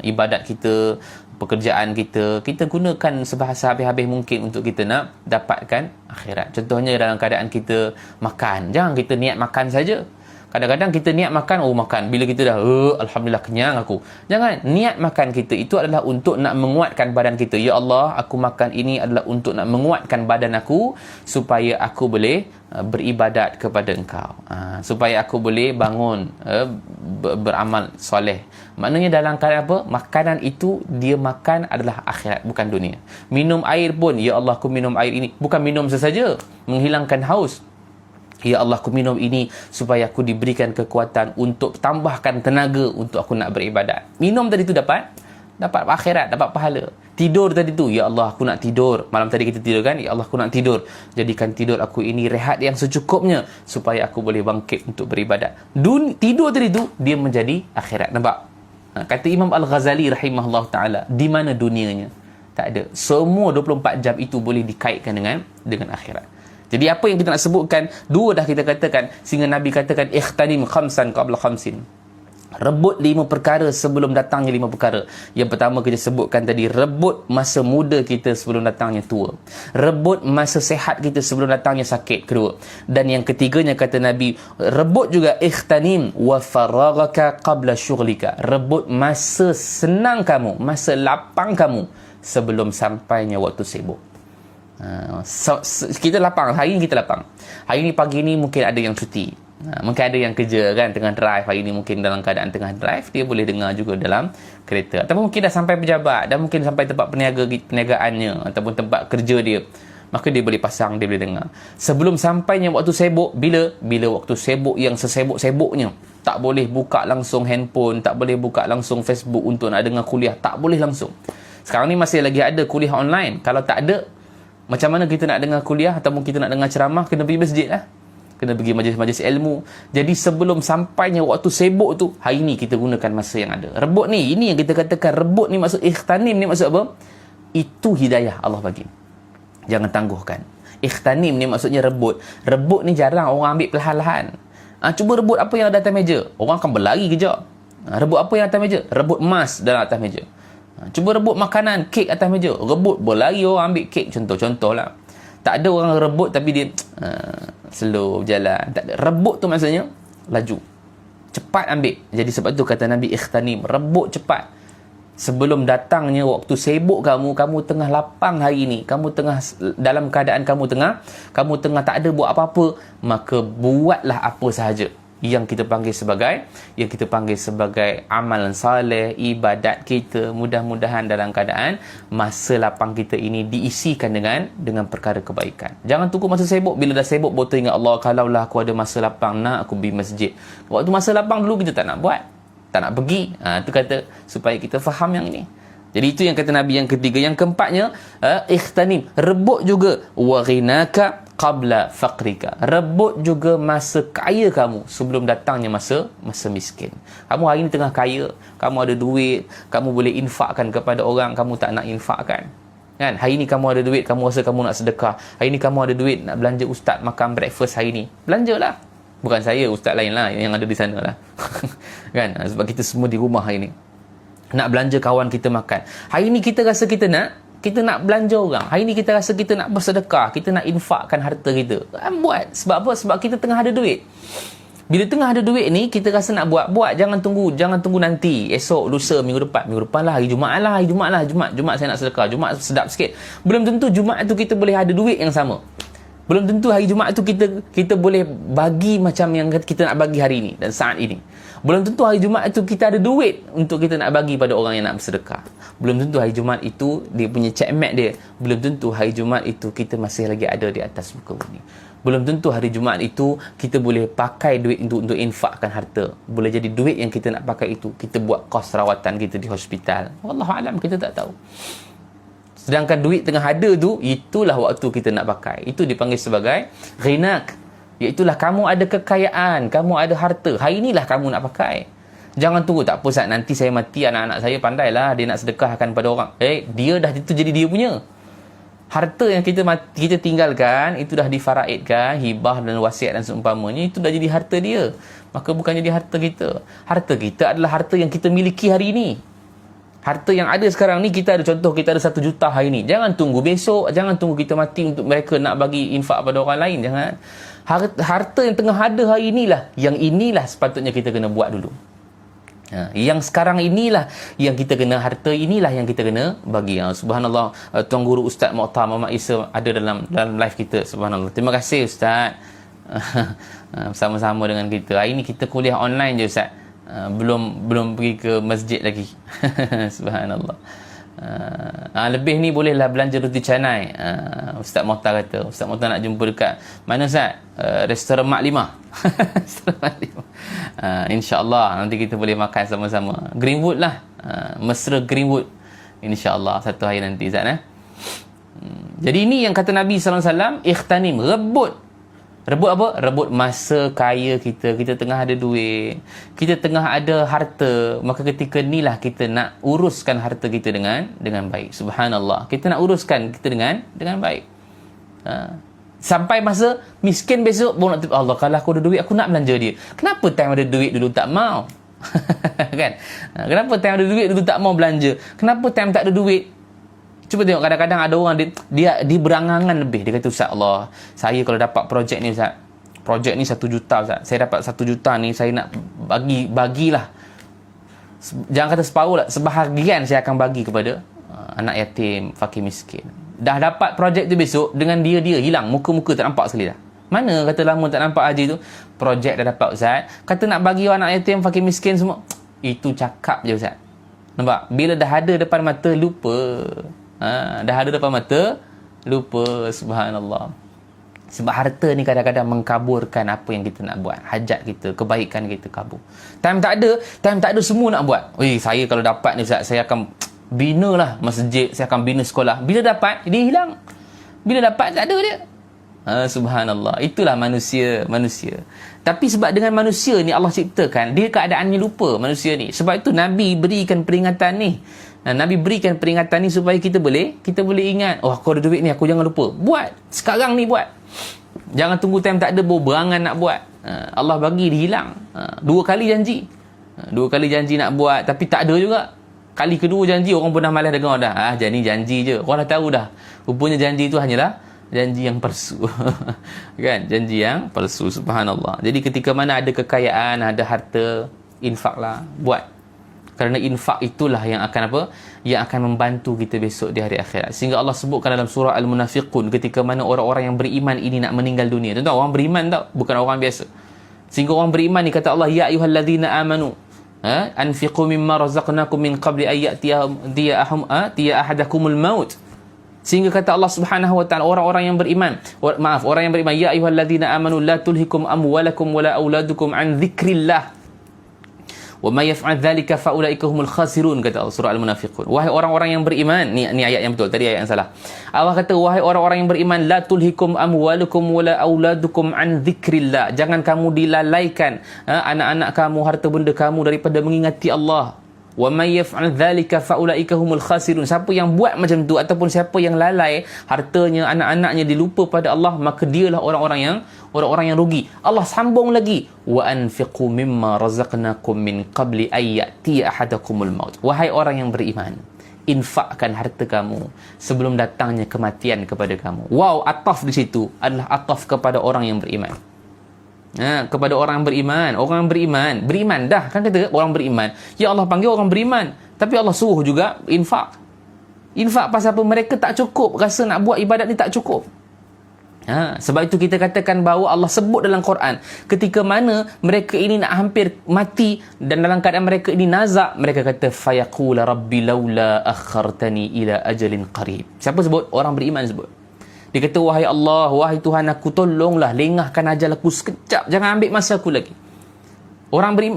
Ibadat kita, pekerjaan kita, kita gunakan sebahasa habis-habis mungkin untuk kita nak dapatkan akhirat. Contohnya dalam keadaan kita makan, jangan kita niat makan saja. Kadang-kadang kita niat makan, makan. Bila kita dah, Alhamdulillah kenyang aku. Jangan, niat makan kita itu adalah untuk nak menguatkan badan kita. Ya Allah, aku makan ini adalah untuk nak menguatkan badan aku, supaya aku boleh beribadat kepada Engkau. Supaya aku boleh bangun, beramal soleh. Maknanya dalam keadaan apa? Makanan itu, dia makan adalah akhirat, bukan dunia. Minum air pun, Ya Allah, aku minum air ini. Bukan minum sesaja, menghilangkan haus. Ya Allah, aku minum ini supaya aku diberikan kekuatan untuk tambahkan tenaga untuk aku nak beribadat. Minum tadi tu dapat akhirat, dapat pahala. Tidur tadi tu, Ya Allah, aku nak tidur. Malam tadi kita tidur kan? Ya Allah, aku nak tidur. Jadikan tidur aku ini rehat yang secukupnya supaya aku boleh bangkit untuk beribadat. Tidur tadi tu, dia menjadi akhirat. Nampak? Kata Imam Al-Ghazali rahimahullah ta'ala, di mana dunianya? Tak ada. Semua 24 jam itu boleh dikaitkan dengan akhirat. Jadi apa yang kita nak sebutkan, dua dah kita katakan, sehingga Nabi katakan ikhtanim khamsan qabla khamsin. Rebut 5 perkara sebelum datangnya 5 perkara. Yang pertama kita sebutkan tadi, rebut masa muda kita sebelum datangnya tua. Rebut masa sehat kita sebelum datangnya sakit, kedua. Dan yang ketiganya kata Nabi, rebut juga ikhtanim wa faraghaka qabla syughlika. Rebut masa senang kamu, masa lapang kamu sebelum sampainya waktu sibuk. Kita lapang, hari ni kita lapang. Hari ni pagi ni mungkin ada yang cuti. Mungkin ada yang kerja kan tengah drive hari ni, mungkin dalam keadaan tengah drive dia boleh dengar juga dalam kereta, ataupun mungkin dah sampai pejabat dan mungkin sampai tempat perniagaannya ataupun tempat kerja dia, maka dia boleh pasang, dia boleh dengar. Sebelum sampainya waktu sibuk, bila waktu sibuk yang sesibuk-sibuknya, tak boleh buka langsung handphone, tak boleh buka langsung Facebook untuk nak dengar kuliah, tak boleh langsung. Sekarang ni masih lagi ada kuliah online. Kalau tak ada, macam mana kita nak dengar kuliah ataupun kita nak dengar ceramah? Kena pergi masjid lah, kena pergi majlis-majlis ilmu. Jadi sebelum sampainya waktu sibuk tu, hari ni kita gunakan masa yang ada. Rebut ni, ini yang kita katakan rebut ni, maksud ikhtanim ni maksud apa? Itu hidayah Allah bagi. Jangan tangguhkan. Ikhtanim ni maksudnya rebut. Rebut ni jarang orang ambil perlahan-lahan. Cuba rebut apa yang ada atas meja, orang akan berlari kejap. Rebut apa yang atas meja? Rebut emas dalam atas meja. Cuba rebut makanan, kek atas meja, rebut, berlari orang ambil kek. Contoh-contoh lah. Tak ada orang rebut tapi dia slow berjalan. Tak ada. Rebut tu maksudnya laju, cepat ambil. Jadi sebab tu kata Nabi, ikhtanim, rebut cepat. Sebelum datangnya waktu sibuk kamu tengah lapang hari ni, kamu tengah dalam keadaan kamu tengah tak ada buat apa-apa, maka buatlah apa sahaja yang kita panggil sebagai amalan soleh, ibadat kita. Mudah-mudahan dalam keadaan masa lapang kita ini diisikan dengan perkara kebaikan. Jangan tunggu masa sibuk. Bila dah sibuk baru teringat, Allah, kalaulah aku ada masa lapang, nak aku pergi masjid. Waktu masa lapang dulu kita tak nak buat, tak nak pergi. Itu kata supaya kita faham yang ini. Jadi itu yang kata Nabi yang ketiga. Yang keempatnya, ikhtanim, rebut juga wa ghinaka qabla faqrika. Rebut juga masa kaya kamu sebelum datangnya masa miskin. Kamu hari ni tengah kaya, kamu ada duit, kamu boleh infakkan kepada orang, kamu tak nak infakkan. Kan? Hari ni kamu ada duit, kamu rasa kamu nak sedekah. Hari ni kamu ada duit nak belanja ustaz makan breakfast hari ni. Belanjalah. Bukan saya, ustaz lain lah yang ada di sana lah. Kan? Sebab kita semua di rumah hari ni. Nak belanja kawan kita makan. Hari ni kita rasa kita nak belanja orang. Hari ni kita rasa kita nak bersedekah, kita nak infakkan harta kita. Buat. Sebab apa? Sebab kita tengah ada duit. Bila tengah ada duit ni, kita rasa nak buat. Jangan tunggu nanti. Esok, lusa, minggu depan lah. Hari Jumaat lah. Jumaat saya nak sedekah. Jumaat sedap sikit. Belum tentu Jumaat tu kita boleh ada duit yang sama. Belum tentu hari Jumaat tu kita boleh bagi macam yang kita nak bagi hari ini dan saat ini. Belum tentu hari Jumaat tu kita ada duit untuk kita nak bagi pada orang yang nak bersedekah. Belum tentu hari Jumaat itu dia punya checkmate dia. Belum tentu hari Jumaat itu kita masih lagi ada di atas muka bumi. Belum tentu hari Jumaat itu kita boleh pakai duit untuk infakkan harta. Boleh jadi duit yang kita nak pakai itu kita buat kos rawatan kita di hospital. Wallahualam, kita tak tahu. Sedangkan duit tengah ada tu, itulah waktu kita nak pakai. Itu dipanggil sebagai ghinak. Iaitulah kamu ada kekayaan, kamu ada harta. Hari inilah kamu nak pakai. Jangan tunggu, tak apa Ustaz, nanti saya mati, anak-anak saya pandailah, dia nak sedekahkan pada orang. Dia dah itu jadi dia punya. Harta yang kita tinggalkan, itu dah difaraidkan, hibah dan wasiat dan seumpamanya, itu dah jadi harta dia. Maka bukan jadi harta kita. Harta kita adalah harta yang kita miliki hari ini. Harta yang ada sekarang ni, kita ada 1 juta hari ni. Jangan tunggu besok, jangan tunggu kita mati untuk mereka nak bagi infak pada orang lain. Jangan. Harta yang tengah ada hari inilah, yang inilah sepatutnya kita kena buat dulu. Yang sekarang inilah yang kita kena, harta inilah yang kita kena bagi. Subhanallah, Tuan Guru Ustaz Muqtar Muhammad Isa ada dalam live kita. Subhanallah. Terima kasih Ustaz. Bersama-sama dengan kita. Hari ni kita kuliah online je Ustaz. Belum pergi ke masjid lagi. Subhanallah. Lebih ni bolehlah belanja roti canai. Ustaz Muqtar kata, Ustaz Muqtar nak jumpa dekat mana Ustaz? Restoran Mak Limah. Restoran Mak Limah. InsyaAllah nanti kita boleh makan sama-sama. Greenwood lah. Mesra Greenwood. InsyaAllah satu hari nanti Ustaz. Jadi ini yang kata Nabi SAW, ikhtanim, rebut. Rebut apa? Rebut masa kaya kita. Kita tengah ada duit, kita tengah ada harta. Maka ketika inilah kita nak uruskan harta kita dengan baik. Subhanallah, kita nak uruskan kita dengan baik. Sampai masa miskin besok baru nak, Allah, kalau aku ada duit aku nak belanja dia. Kenapa time ada duit dulu tak mau? Kan? Kenapa time ada duit dulu tak mau belanja? Kenapa time tak ada duit? Cuba tengok, kadang-kadang ada orang dia berangan-angan lebih. Dia kata, Ustaz, Allah, saya kalau dapat projek ni Ustaz, projek ni 1 juta Ustaz, saya dapat 1 juta ni, saya nak bagilah, jangan kata separuh lah, sebahagian saya akan bagi kepada anak yatim, fakir miskin. Dah dapat projek tu besok, dengan dia hilang, muka-muka tak nampak sekali dah. Mana kata lama tak nampak haji tu? Projek dah dapat Ustaz. Kata nak bagi anak yatim, fakir miskin semua. Itu cakap je Ustaz. Nampak? Bila dah ada depan mata, lupa. Dah ada depan mata, lupa. Subhanallah. Sebab harta ni kadang-kadang mengkaburkan apa yang kita nak buat. Hajat kita, kebaikan kita kabur. Time tak ada semua nak buat. Saya kalau dapat ni Ustaz, saya akan bina lah masjid, saya akan bina sekolah. Bila dapat, dia hilang. Bila dapat, tak ada dia. Subhanallah. Itulah manusia. Tapi sebab dengan manusia ni Allah ciptakan, dia keadaannya lupa manusia ni. Sebab itu Nabi berikan peringatan ni. Nabi berikan peringatan ni supaya kita boleh ingat. Aku ada duit ni, aku jangan lupa. Buat. Sekarang ni buat. Jangan tunggu time tak ada, berangan nak buat. Allah bagi dia hilang. 2 kali janji. 2 kali janji nak buat, tapi tak ada juga. Kali kedua janji, orang pun dah malas dengar dah. Janji je. Orang dah tahu dah. Rupanya janji tu hanyalah janji yang palsu. Kan? Janji yang palsu. Subhanallah. Jadi ketika mana ada kekayaan, ada harta, infaklah. Buat. Kerana infak itulah yang akan apa? Yang akan membantu kita besok di hari akhirat. Sehingga Allah sebutkan dalam surah Al-Munafiqun, ketika mana orang-orang yang beriman ini nak meninggal dunia. Tuan-tuan, orang beriman tau, bukan orang biasa. Sehingga orang beriman ni kata Allah, ya ayyuhallazina amanu anfiqu mimma razaqnakum min qabli ay ya'tiya ahadakumul maut. Sehingga kata Allah Subhanahu wa taala, orang-orang yang beriman, orang yang beriman, ya ayyuhallazina amanu la tulhikum amwalakum wala auladukum an dzikrillah wa may yaf'al dhalika fa ulaika humul khasirun, kata Allah surah Al-Munafiqun. Wahai orang-orang yang beriman, ni ayat yang betul, tadi ayat yang salah. Allah kata, wahai orang-orang yang beriman, la tulhikum amwalukum wala auladukum an dzikrillah, jangan kamu dilalaikan anak-anak kamu, harta benda kamu daripada mengingati Allah. Wa may yaf'al dhalika fa ulaika humul khasirun, siapa yang buat macam tu ataupun siapa yang lalai hartanya, anak-anaknya dilupa pada Allah, maka dialah orang-orang yang rugi. Allah sambung lagi, wa anfiqu mimma razaqnakum min qabli ay ya'ti ahadakumul maut. Wahai orang yang beriman, infakkan harta kamu sebelum datangnya kematian kepada kamu. Wow, ataf di situ adalah ataf kepada orang yang beriman. Kepada orang beriman. Orang beriman dah kan, kata orang beriman, ya Allah panggil orang beriman, tapi Allah suruh juga infak pasal apa? Mereka tak cukup, rasa nak buat ibadat ni tak cukup. Sebab itu kita katakan bahawa Allah sebut dalam Quran, ketika mana mereka ini nak hampir mati dan dalam keadaan mereka ini nazak, mereka kata fayaqula rabbi laula akhartani ila ajalin qarib. Siapa sebut? Orang beriman sebut. Dia kata, wahai Allah, wahai Tuhan aku, tolonglah lengahkan ajal aku sekejap, jangan ambil masa aku lagi.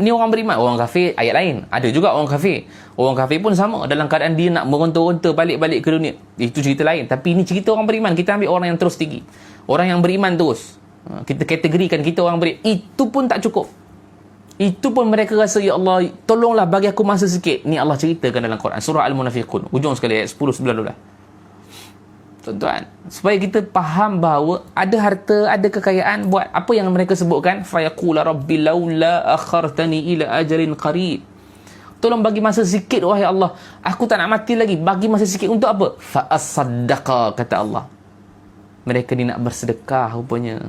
Ni orang beriman. Orang kafir ayat lain, ada juga orang kafir. Orang kafir pun sama, dalam keadaan dia nak meronta-ronta balik-balik ke dunia, itu cerita lain. Tapi ini cerita orang beriman. Kita ambil orang yang terus tinggi, orang yang beriman terus. Kita kategorikan kita orang beriman. Itu pun tak cukup. Itu pun mereka rasa, ya Allah tolonglah bagi aku masa sikit. Ni Allah ceritakan dalam Quran surah Al-Munafiqun, ujung sekali ayat 10, 11, 12. Tuan-tuan, supaya kita faham bahawa ada harta, ada kekayaan, buat apa yang mereka sebutkan, fayaqula rabbi laula akhartani ila ajalin qarib, tolong bagi masa sikit wahai Allah, aku tak nak mati lagi, bagi masa sikit. Untuk apa? Fa asaddaqa, kata Allah. Mereka ni nak bersedekah rupanya.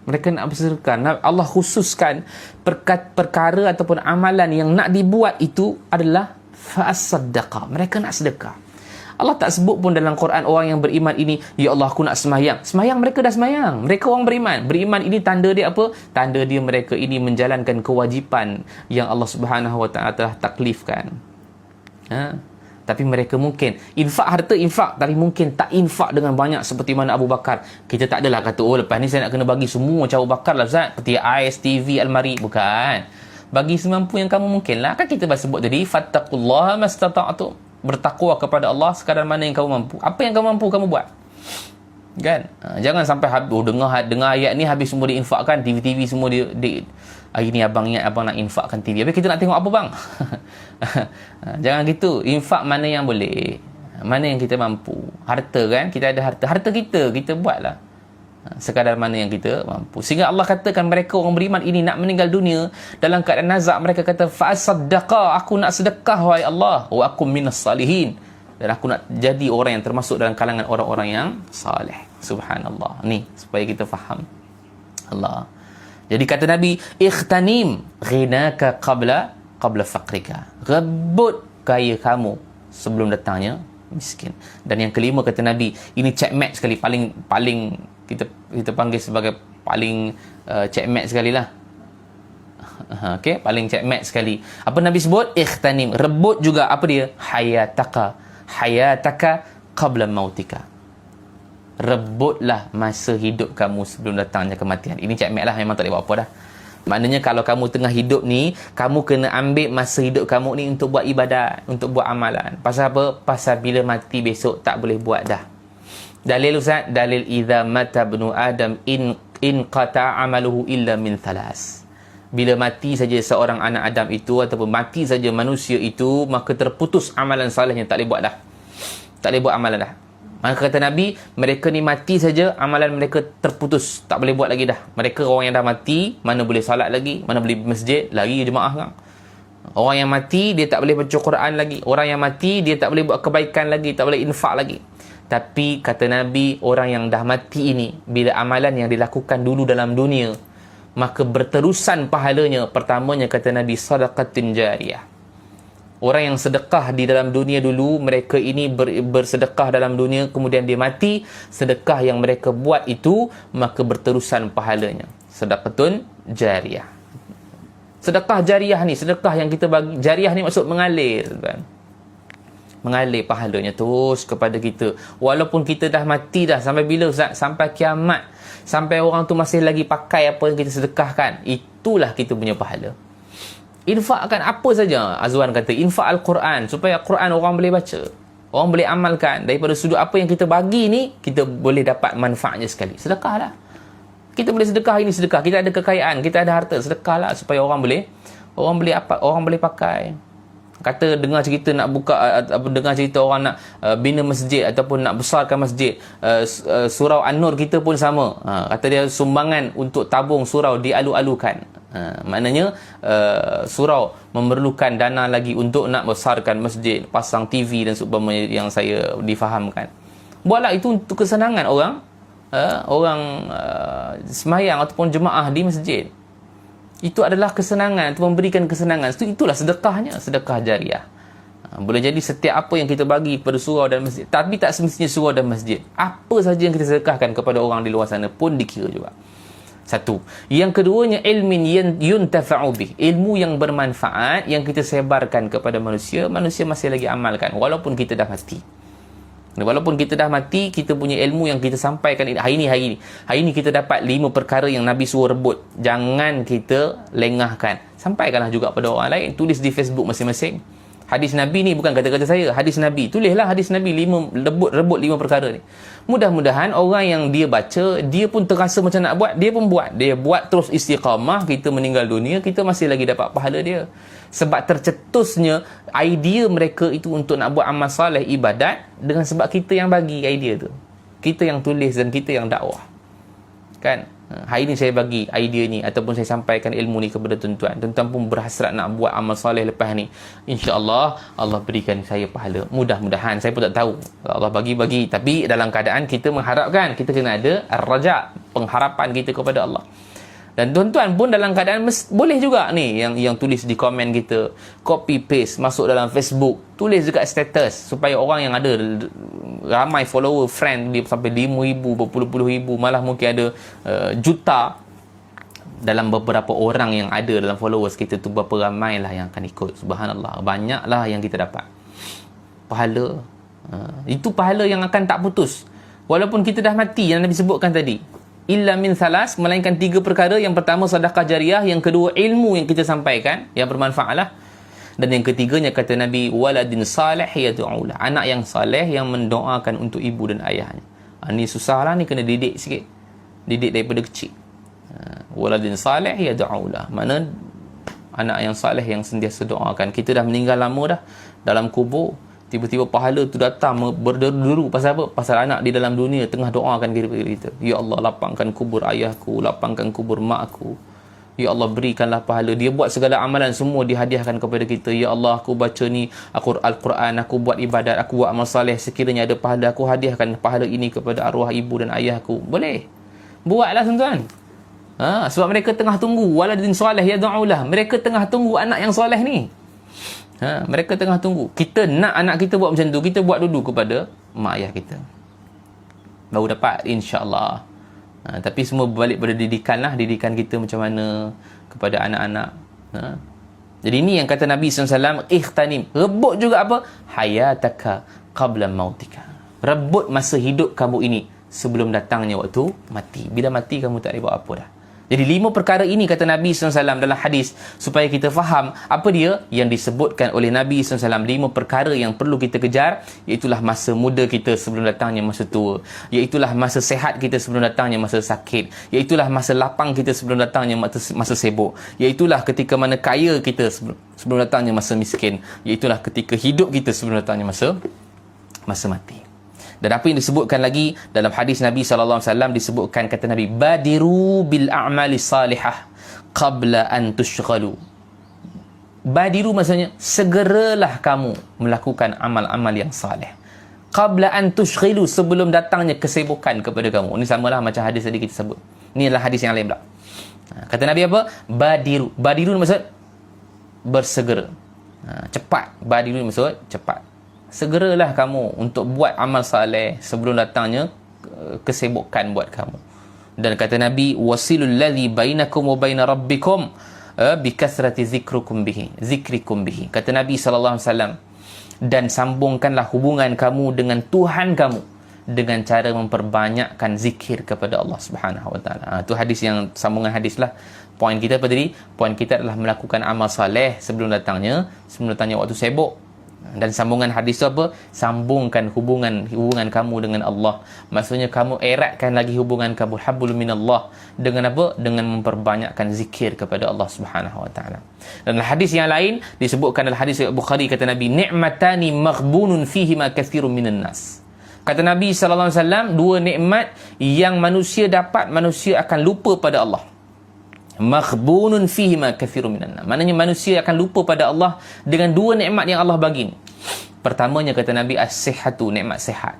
Mereka nak bersedekah. Allah khususkan perkara ataupun amalan yang nak dibuat itu adalah fa asaddaqa, mereka nak sedekah. Allah tak sebut pun dalam Quran orang yang beriman ini, ya Allah aku nak semayang. Semayang mereka dah semayang. Mereka orang beriman. Beriman ini tanda dia apa? Tanda dia mereka ini menjalankan kewajipan yang Allah Subhanahu wa taala telah taklifkan. Tapi mereka mungkin harta infak, tapi mungkin tak infak dengan banyak seperti mana Abu Bakar. Kita tak adalah kata, lepas ni saya nak kena bagi semua macam Abu Bakar lah Ustaz, seperti ais, TV, almari. Bukan. Bagi semampu yang kamu mungkin lah. Kan kita sebut tadi, fattaqullaha mastata'tum, bertakwa kepada Allah sekadar mana yang kamu mampu. Apa yang kamu mampu, kamu buat. Kan? Jangan sampai dengar ayat ni habis semua diinfakkan, TV semua hari ni abang ingat abang nak infakkan TV. Habis kita nak tengok apa bang? Jangan gitu. Infak mana yang boleh, mana yang kita mampu. Harta kan, kita ada harta kita buatlah sekadar mana yang kita mampu. Sehingga Allah katakan mereka orang beriman ini nak meninggal dunia dalam keadaan nazak, mereka kata fa'asaddaqa, aku nak sedekah wahai Allah, wa akum minas salihin, dan aku nak jadi orang yang termasuk dalam kalangan orang-orang yang saleh. Subhanallah. Ni supaya kita faham Allah. Jadi kata Nabi, ikhtanim ghinaka qabla faqrika, rebut kaya kamu sebelum datangnya miskin. Dan yang kelima kata Nabi, ini checkmate sekali, paling kita panggil sebagai paling checkmate sekali lah. Okey, paling checkmate sekali. Apa Nabi sebut? Ikhtanim, rebut juga apa dia? Hayataka qabla mautika. Rebutlah masa hidup kamu sebelum datangnya kematian. Ini checkmate lah, memang tak boleh buat apa dah. Maknanya kalau kamu tengah hidup ni, kamu kena ambil masa hidup kamu ni untuk buat ibadat, untuk buat amalan. Pasal apa? Pasal bila mati besok tak boleh buat dah. Dalil Ustaz, dalil idza mata ibnu adam in qata amaluhu illa min thalas. Bila mati saja seorang anak Adam itu, ataupun mati saja manusia itu, maka terputus amalan salihnya, tak boleh buat dah. Tak boleh buat amalan dah. Maka kata Nabi, mereka ni mati saja, amalan mereka terputus, tak boleh buat lagi dah. Mereka orang yang dah mati, mana boleh salat lagi, mana boleh masjid, lagi jemaah kan. Orang yang mati, dia tak boleh baca Quran lagi. Orang yang mati, dia tak boleh buat kebaikan lagi, tak boleh infak lagi. Tapi kata Nabi, orang yang dah mati ini, bila amalan yang dilakukan dulu dalam dunia, maka berterusan pahalanya. Pertamanya kata Nabi, sadaqatin jariyah. Orang yang sedekah di dalam dunia dulu, mereka ini bersedekah dalam dunia, kemudian dia mati, sedekah yang mereka buat itu, maka berterusan pahalanya. Sedekatun jariyah. Sedekah jariyah ni, sedekah yang kita bagi, jariyah ni maksud mengalir kan? Mengalir pahalanya terus kepada kita. Walaupun kita dah mati dah, sampai bila Ustaz? Sampai kiamat. Sampai orang tu masih lagi pakai apa yang kita sedekahkan. Itulah kita punya pahala. Infakkan apa saja. Azwan kata, infak Al-Quran. Supaya Quran orang boleh baca. Orang boleh amalkan. Daripada sudut apa yang kita bagi ni, kita boleh dapat manfaatnya sekali. Sedekahlah. Kita boleh sedekah, ini sedekah. Kita ada kekayaan, kita ada harta. Sedekahlah supaya orang boleh pakai. Kata dengar cerita nak buka, dengar cerita orang nak bina masjid ataupun nak besarkan masjid, surau An-Nur kita pun sama. Kata dia sumbangan untuk tabung surau dialu-alukan. Maknanya surau memerlukan dana lagi untuk nak besarkan masjid, pasang TV dan seumpamanya yang saya difahamkan. Buatlah itu untuk kesenangan orang semayang ataupun jemaah di masjid. Itu adalah kesenangan, itu memberikan kesenangan. Itulah sedekahnya, sedekah jariah. Boleh jadi setiap apa yang kita bagi kepada surau dan masjid, tapi tak semestinya surau dan masjid. Apa saja yang kita sedekahkan kepada orang di luar sana pun dikira juga. Satu. Yang keduanya, ilmin yuntafa'u bih. Ilmu yang bermanfaat, yang kita sebarkan kepada manusia, manusia masih lagi amalkan, walaupun kita dah mati. Walaupun kita dah mati, kita punya ilmu yang kita sampaikan hari ini kita dapat 5 perkara yang Nabi suruh rebut. Jangan kita lengahkan. Sampaikanlah juga pada orang lain. Tulis di Facebook masing-masing. Hadis Nabi ni bukan kata-kata saya. Hadis Nabi. Tulislah hadis Nabi, rebut 5 perkara ni. Mudah-mudahan orang yang dia baca, dia pun terasa macam nak buat, dia pun buat. Dia buat terus istiqamah, kita meninggal dunia, kita masih lagi dapat pahala dia. Sebab tercetusnya idea mereka itu untuk nak buat amal soleh, ibadat, dengan sebab kita yang bagi idea tu. Kita yang tulis dan kita yang dakwah. Kan? Hari ni saya bagi idea ni ataupun saya sampaikan ilmu ni kepada tuan-tuan. Tuan-tuan pun berhasrat nak buat amal soleh lepas ni. InsyaAllah Allah berikan saya pahala. Mudah-mudahan. Saya pun tak tahu. Allah bagi-bagi. Tapi dalam keadaan kita mengharapkan, kita kena ada ar-raja, pengharapan kita kepada Allah. Dan tuan-tuan pun dalam keadaan boleh juga ni yang tulis di komen kita, copy paste masuk dalam Facebook, tulis dekat status supaya orang yang ada ramai follower, friend dia sampai 5,000, berpuluh-puluh ribu, malah mungkin ada juta dalam beberapa orang yang ada dalam followers kita tu, berapa ramailah yang akan ikut. Subhanallah, banyaklah yang kita dapat pahala. Itu pahala yang akan tak putus walaupun kita dah mati, yang Nabi sebutkan tadi. Illa min salas, melainkan 3 perkara. Yang pertama sedekah jariah, yang kedua ilmu yang kita sampaikan yang bermanfaatlah, dan yang ketiganya kata Nabi, waladin salih yad'ulah, anak yang saleh yang mendoakan untuk ibu dan ayahnya. Ni susahlah ni, kena didik sikit, didik daripada kecil. Waladin salih yad'ulah, mana anak yang saleh yang sentiasa doakan. Kita dah meninggal lama dah dalam kubur, tiba-tiba pahala tu datang berderu. Pasal apa? Pasal anak di dalam dunia tengah doakan kita. Ya Allah, lapangkan kubur ayahku, lapangkan kubur mak aku. Ya Allah, berikanlah pahala. Dia buat segala amalan, semua dihadiahkan kepada kita. Ya Allah, aku baca ni Al-Quran, aku buat ibadat, aku buat amal saleh, sekiranya ada pahala, aku hadiahkan pahala ini kepada arwah ibu dan ayahku. Boleh. Buatlah tuan-tuan. Sebab mereka tengah tunggu. Waladin salih yad'ulah. Mereka tengah tunggu anak yang soleh ni. Mereka tengah tunggu. Kita nak anak kita buat macam tu, kita buat dulu kepada mak ayah kita, baru dapat insya-Allah Tapi semua berbalik pada didikan lah. Didikan kita macam mana kepada anak-anak. Jadi ini yang kata Nabi SAW, ikhtanim, rebut juga apa? Hayataka qabla mautika. Rebut masa hidup kamu ini sebelum datangnya waktu mati. Bila mati kamu tak boleh buat apa dah. Jadi 5 perkara ini kata Nabi SAW dalam hadis, supaya kita faham apa dia yang disebutkan oleh Nabi SAW. 5 perkara yang perlu kita kejar, iaitulah masa muda kita sebelum datangnya masa tua, iaitulah masa sehat kita sebelum datangnya masa sakit, iaitulah masa lapang kita sebelum datangnya masa sibuk, iaitulah ketika mana kaya kita sebelum datangnya masa miskin, iaitulah ketika hidup kita sebelum datangnya masa mati. Dan apa yang disebutkan lagi dalam hadis Nabi SAW, disebutkan kata Nabi, badiru bil a'mali salihah qabla an tushghalu. Badiru maksudnya segeralah kamu melakukan amal-amal yang salih qabla an tushghalu, sebelum datangnya kesibukan kepada kamu. Ini samalah macam hadis tadi kita sebut. Ini adalah hadis yang lain pula. Kata Nabi apa? Badiru maksud bersegera, cepat. Badiru maksud cepat. Segeralah kamu untuk buat amal saleh sebelum datangnya kesibukan buat kamu. Dan kata Nabi, wasilul ladzi bainakum wa baina rabbikum bikasrati zikrikum bihi. Kata Nabi SAW, dan sambungkanlah hubungan kamu dengan Tuhan kamu dengan cara memperbanyakkan zikir kepada Allah Subhanahu wa taala. Itu hadis yang sambungan hadis lah. Poin kita apa tadi? Poin kita adalah melakukan amal saleh sebelum datangnya waktu sibuk. Dan sambungan hadis tu apa? Sambungkan hubungan kamu dengan Allah. Maksudnya kamu eratkan lagi hubungan kamu, hablum minallah, dengan apa? Dengan memperbanyakkan zikir kepada Allah Subhanahu wa taala. Dan hadis yang lain disebutkan dalam hadis Bukhari, kata Nabi, ni'matani maghbunun fihi ma katsirun minan nas. Kata Nabi sallallahu alaihi wasallam, 2 nikmat yang manusia dapat, manusia akan lupa pada Allah. Maghbunun fihi ma katsirun minan nas. Maknanya manusia akan lupa pada Allah dengan 2 nikmat yang Allah bagi. Pertamanya kata Nabi, as-sihhatu, nikmat sihat.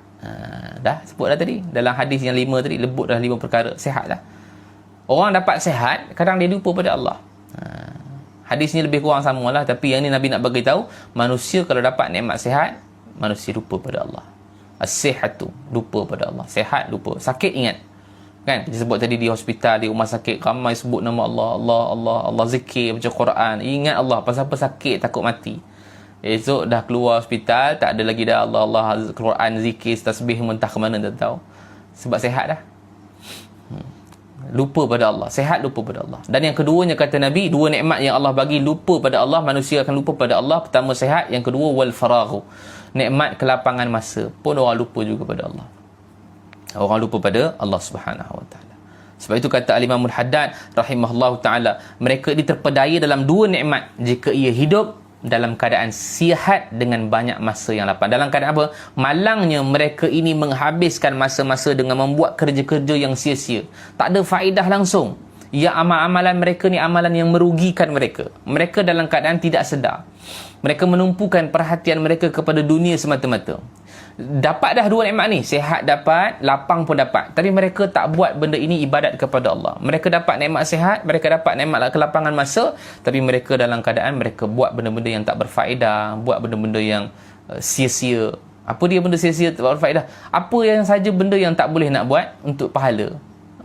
Dah sebut dah tadi dalam hadis yang 5 tadi, lebut dah 5 perkara, sihat dah. Orang dapat sihat, kadang dia lupa pada Allah. Hadis ni lebih kurang samalah, tapi yang ni Nabi nak bagi tahu, manusia kalau dapat nikmat sihat, manusia lupa pada Allah. As-sihhatu, lupa pada Allah. Sihat lupa, sakit ingat. Kan kita sebut tadi di hospital, di rumah sakit, ramai sebut nama Allah, zikir, baca Quran, ingat Allah, pasal apa? Sakit, takut mati. Esok dah keluar hospital, tak ada lagi dah Allah, Quran, zikir, tasbih, mentah ke mana tak tahu. Sebab sihat dah. Lupa pada Allah, sihat lupa pada Allah. Dan yang keduanya kata Nabi, 2 nikmat yang Allah bagi, lupa pada Allah, manusia akan lupa pada Allah. Pertama sihat, yang kedua wal faraghu, nikmat kelapangan masa pun orang lupa juga pada Allah. Orang lupa pada Allah Subhanahu wa taala. Sebab itu kata Al-Imamul Haddad rahimahullahu taala, mereka ini terpedaya dalam 2 nikmat jika ia hidup dalam keadaan sihat dengan banyak masa yang lapang. Dalam keadaan apa? Malangnya mereka ini menghabiskan masa-masa dengan membuat kerja-kerja yang sia-sia, tak ada faedah langsung. Ya, amalan mereka ni amalan yang merugikan mereka. Mereka dalam keadaan tidak sedar. Mereka menumpukan perhatian mereka kepada dunia semata-mata. Dapat dah 2 nikmat ni, sihat dapat, lapang pun dapat, tapi mereka tak buat benda ini ibadat kepada Allah. Mereka dapat nikmat sihat, mereka dapat nikmat kelapangan masa, tapi mereka dalam keadaan mereka buat benda-benda yang tak berfaedah, buat benda-benda yang sia-sia. Apa dia benda sia-sia tak berfaedah? Apa yang saja benda yang tak boleh nak buat untuk pahala.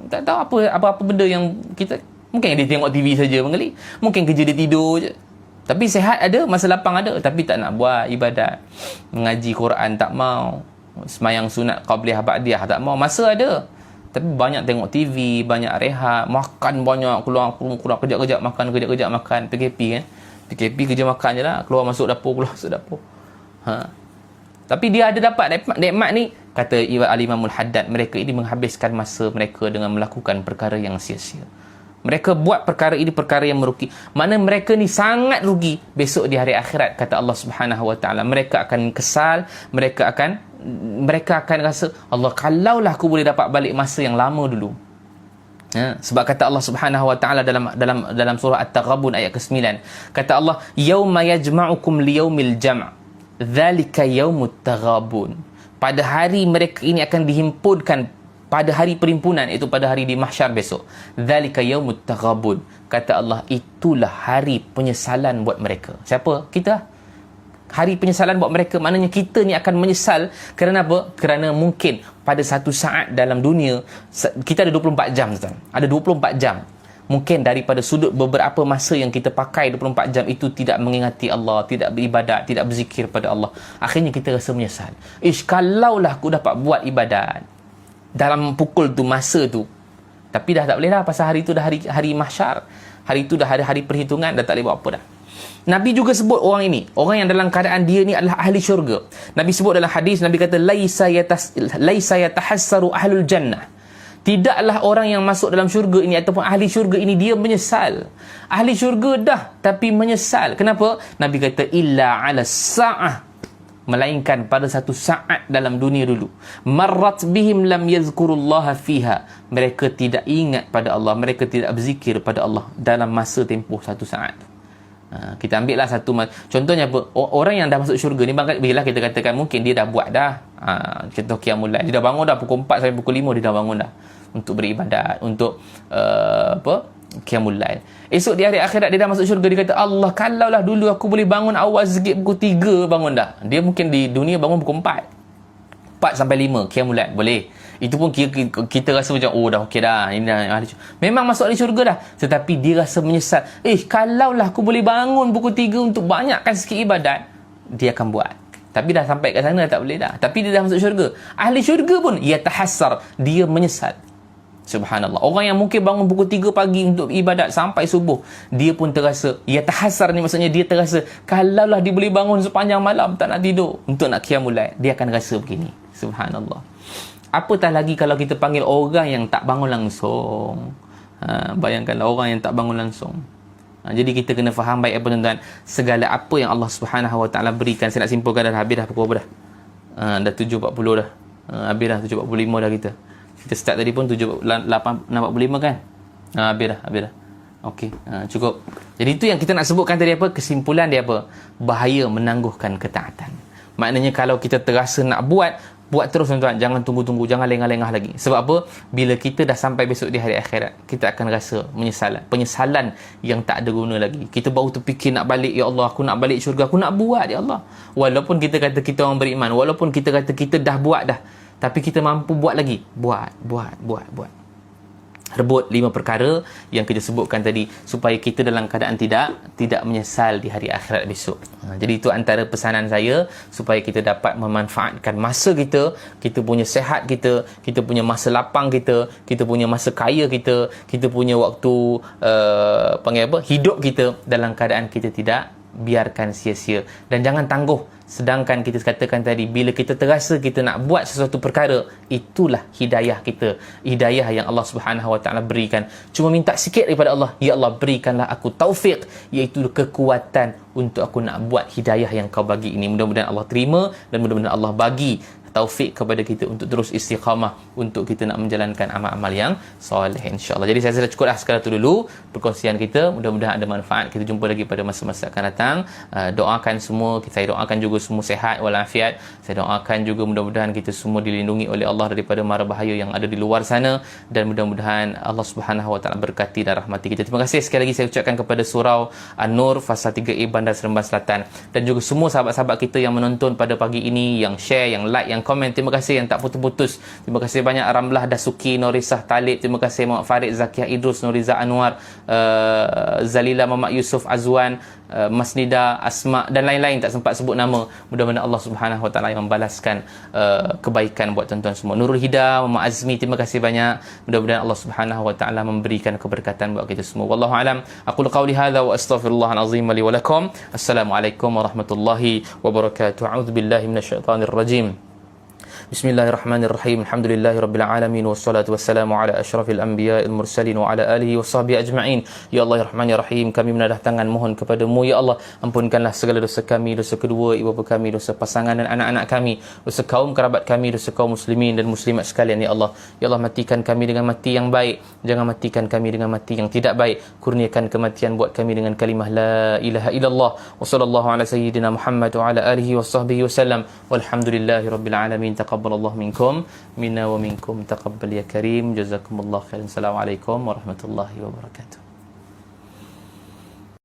Tak tahu apa-apa benda yang kita, mungkin dia tengok TV saja mengali, mungkin kerja dia tidur je. Tapi sihat ada, masa lapang ada, tapi tak nak buat ibadat. Mengaji Quran tak mau. Semayang sunat qabliyah ba'diyah tak mau. Masa ada, tapi banyak tengok TV, banyak rehat, makan banyak, keluar kejap-kejap makan, PKP kan. PKP kerja makan je lah, keluar masuk dapur. Tapi dia ada dapat nikmat ni. Kata Al-Imamul Haddad, mereka ini menghabiskan masa mereka dengan melakukan perkara yang sia-sia. Mereka buat perkara ini perkara yang merugi. Mana mereka ni sangat rugi besok di hari akhirat, kata Allah Subhanahu wa taala. Mereka akan kesal, mereka akan rasa, Allah, kalaulah aku boleh dapat balik masa yang lama dulu. Sebab kata Allah Subhanahu wa taala dalam surah At-Taghabun ayat ke-9, kata Allah, yauma yajma'ukum liyaumil jam', dzalika yaumut taghabun. Pada hari mereka ini akan dihimpunkan, pada hari perimpunan, itu pada hari di mahsyar besok. Dzalika yaumut taghabun. Kata Allah, itulah hari penyesalan buat mereka. Siapa? Kita. Hari penyesalan buat mereka, maknanya kita ni akan menyesal. Kerana apa? Kerana mungkin pada satu saat dalam dunia, kita ada 24 jam, Tuan. Ada 24 jam. Mungkin daripada sudut beberapa masa yang kita pakai 24 jam itu tidak mengingati Allah, tidak beribadat, tidak berzikir pada Allah. Akhirnya kita rasa menyesal. Kalaulah aku dapat buat ibadat dalam pukul tu, masa tu. Tapi dah tak boleh dah, pasal hari tu dah hari mahsyar. Hari tu dah hari perhitungan, dah tak boleh buat apa dah. Nabi juga sebut orang ini, orang yang dalam keadaan dia ni adalah ahli syurga. Nabi sebut dalam hadis, Nabi kata laisa yatahassaru ahlul jannah. Tidaklah orang yang masuk dalam syurga ini ataupun ahli syurga ini dia menyesal. Ahli syurga dah tapi menyesal. Kenapa? Nabi kata illa ala sa'ah, melainkan pada satu saat dalam dunia dulu. Marrat bihim lam yazkurullaha fiha. Mereka tidak ingat pada Allah, mereka tidak berzikir pada Allah dalam masa tempoh satu saat. Kita ambil lah satu, contohnya apa? Orang yang dah masuk syurga ni, bila kita katakan mungkin dia dah buat dah, contoh qiyamul lail, dia dah bangun dah pukul 4 sampai pukul 5, dia dah bangun dah untuk beribadat, untuk qiyamul lail. Esok di hari akhirat dia dah masuk syurga, dia kata Allah, kalaulah dulu aku boleh bangun awal sikit pukul 3 bangun dah. Dia mungkin di dunia bangun pukul 4 sampai 5 qiyamul lail, boleh. Itu pun kita rasa macam dah okey dah, ini dah memang masuk ahli syurga dah. Tetapi dia rasa menyesal, kalaulah aku boleh bangun pukul 3 untuk banyakkan sikit ibadat, dia akan buat. Tapi dah sampai kat sana tak boleh dah. Tapi dia dah masuk syurga. Ahli syurga pun yatahassar, dia menyesal. Subhanallah. Orang yang mungkin bangun pukul 3 pagi untuk ibadat sampai subuh, dia pun terasa, yatahassar ni maksudnya dia terasa, kalaulah dia boleh bangun sepanjang malam tak nak tidur untuk nak qiyamul lail, dia akan rasa begini. Subhanallah. Apatah lagi kalau kita panggil orang yang tak bangun langsung. Bayangkanlah orang yang tak bangun langsung. Jadi kita kena faham baik apa tuan-tuan, segala apa yang Allah Subhanahu Wa Taala berikan. Saya nak simpulkan dah, habis dah pukul berapa dah? Dah 7.40 dah. Habis dah 7.45 dah kita. Kita start tadi pun 6.45 kan? Habis dah. Okey, cukup. Jadi itu yang kita nak sebutkan tadi apa? Kesimpulan dia apa? Bahaya menangguhkan ketaatan. Maknanya kalau kita terasa nak buat terus tuan-tuan, jangan tunggu-tunggu, jangan lengah-lengah lagi. Sebab apa? Bila kita dah sampai besok di hari akhirat, kita akan rasa penyesalan yang tak ada guna lagi. Kita baru terfikir nak balik, ya Allah, aku nak balik syurga, aku nak buat, ya Allah. Walaupun kita kata kita orang beriman, walaupun kita kata kita dah buat dah, tapi kita mampu buat lagi. Buat. Rebut 5 perkara yang kita sebutkan tadi supaya kita dalam keadaan tidak menyesal di hari akhirat besok. Jadi itu antara pesanan saya, supaya kita dapat memanfaatkan masa kita punya sihat kita punya masa lapang kita punya masa kaya kita punya waktu hidup kita dalam keadaan kita tidak biarkan sia-sia. Dan jangan tangguh. Sedangkan kita katakan tadi, bila kita terasa kita nak buat sesuatu perkara, itulah hidayah kita, hidayah yang Allah Subhanahu Wa Taala berikan. Cuma minta sikit daripada Allah, ya Allah, berikanlah aku taufik, iaitu kekuatan untuk aku nak buat hidayah yang kau bagi ini. Mudah-mudahan Allah terima, dan mudah-mudahan Allah bagi taufik kepada kita untuk terus istiqamah untuk kita nak menjalankan amal-amal yang soleh, insya-Allah. Jadi saya rasa cukup dah sekadar tu dulu perkongsian kita. Mudah-mudahan ada manfaat. Kita jumpa lagi pada masa-masa akan datang. Doakan semua, saya doakan juga semua sihat walafiat. Saya doakan juga mudah-mudahan kita semua dilindungi oleh Allah daripada mara bahaya yang ada di luar sana, dan mudah-mudahan Allah Subhanahu Wa Taala berkati dan rahmati kita. Terima kasih sekali lagi saya ucapkan kepada surau An-Nur Fasa 3A Bandar Seremban Selatan, dan juga semua sahabat-sahabat kita yang menonton pada pagi ini, yang share, yang like, yang komen. Terima kasih yang tak putus-putus. Terima kasih banyak Ramlah Dasuki, Norisah Talib, terima kasih Muhammad Farid, Zakiah Idrus, Noriza Anwar, Zalila Muhammad Yusuf Azwan, Masnida, Asma dan lain-lain tak sempat sebut nama. Mudah-mudahan Allah Subhanahu Wa Taala yang membalaskan kebaikan buat tuan-tuan semua. Nurul Hida, Muhammad Azmi, terima kasih banyak. Mudah-mudahan Allah Subhanahu Wa Taala memberikan keberkatan buat kita semua. Wallahu alam. Aqulu qawli hadza wa astaghfirullahal azim li wa lakum. Assalamualaikum warahmatullahi wabarakatuh. A'udzubillahi minasyaitonir rajim. Bismillahirrahmanirrahim. Alhamdulillahirabbil alamin wassalatu wassalamu ala asyrafil anbiya'il mursalin wa ala alihi washabihi ajma'in. Ya Allah, ya Rahman, ya Rahim, kami menadah tangan mohon kepadamu, ya Allah, ampunkanlah segala dosa kami, dosa kedua ibu bapa kami, dosa pasangan dan anak-anak kami, dosa kaum kerabat kami, dosa kaum muslimin dan muslimat sekalian, ya Allah. Ya Allah, matikan kami dengan mati yang baik, jangan matikan kami dengan mati yang tidak baik. Kurniakan kematian buat kami dengan kalimah la ilaha illallah. Wa sallallahu ala sayyidina Muhammad wa ala alihi washabbihi wasallam. Walhamdulillahirabbil alamin. Taqabbalallahu minkum minna wa minkum taqabbal ya karim. Jazakumullah khairan. Assalamualaikum warahmatullahi wabarakatuh.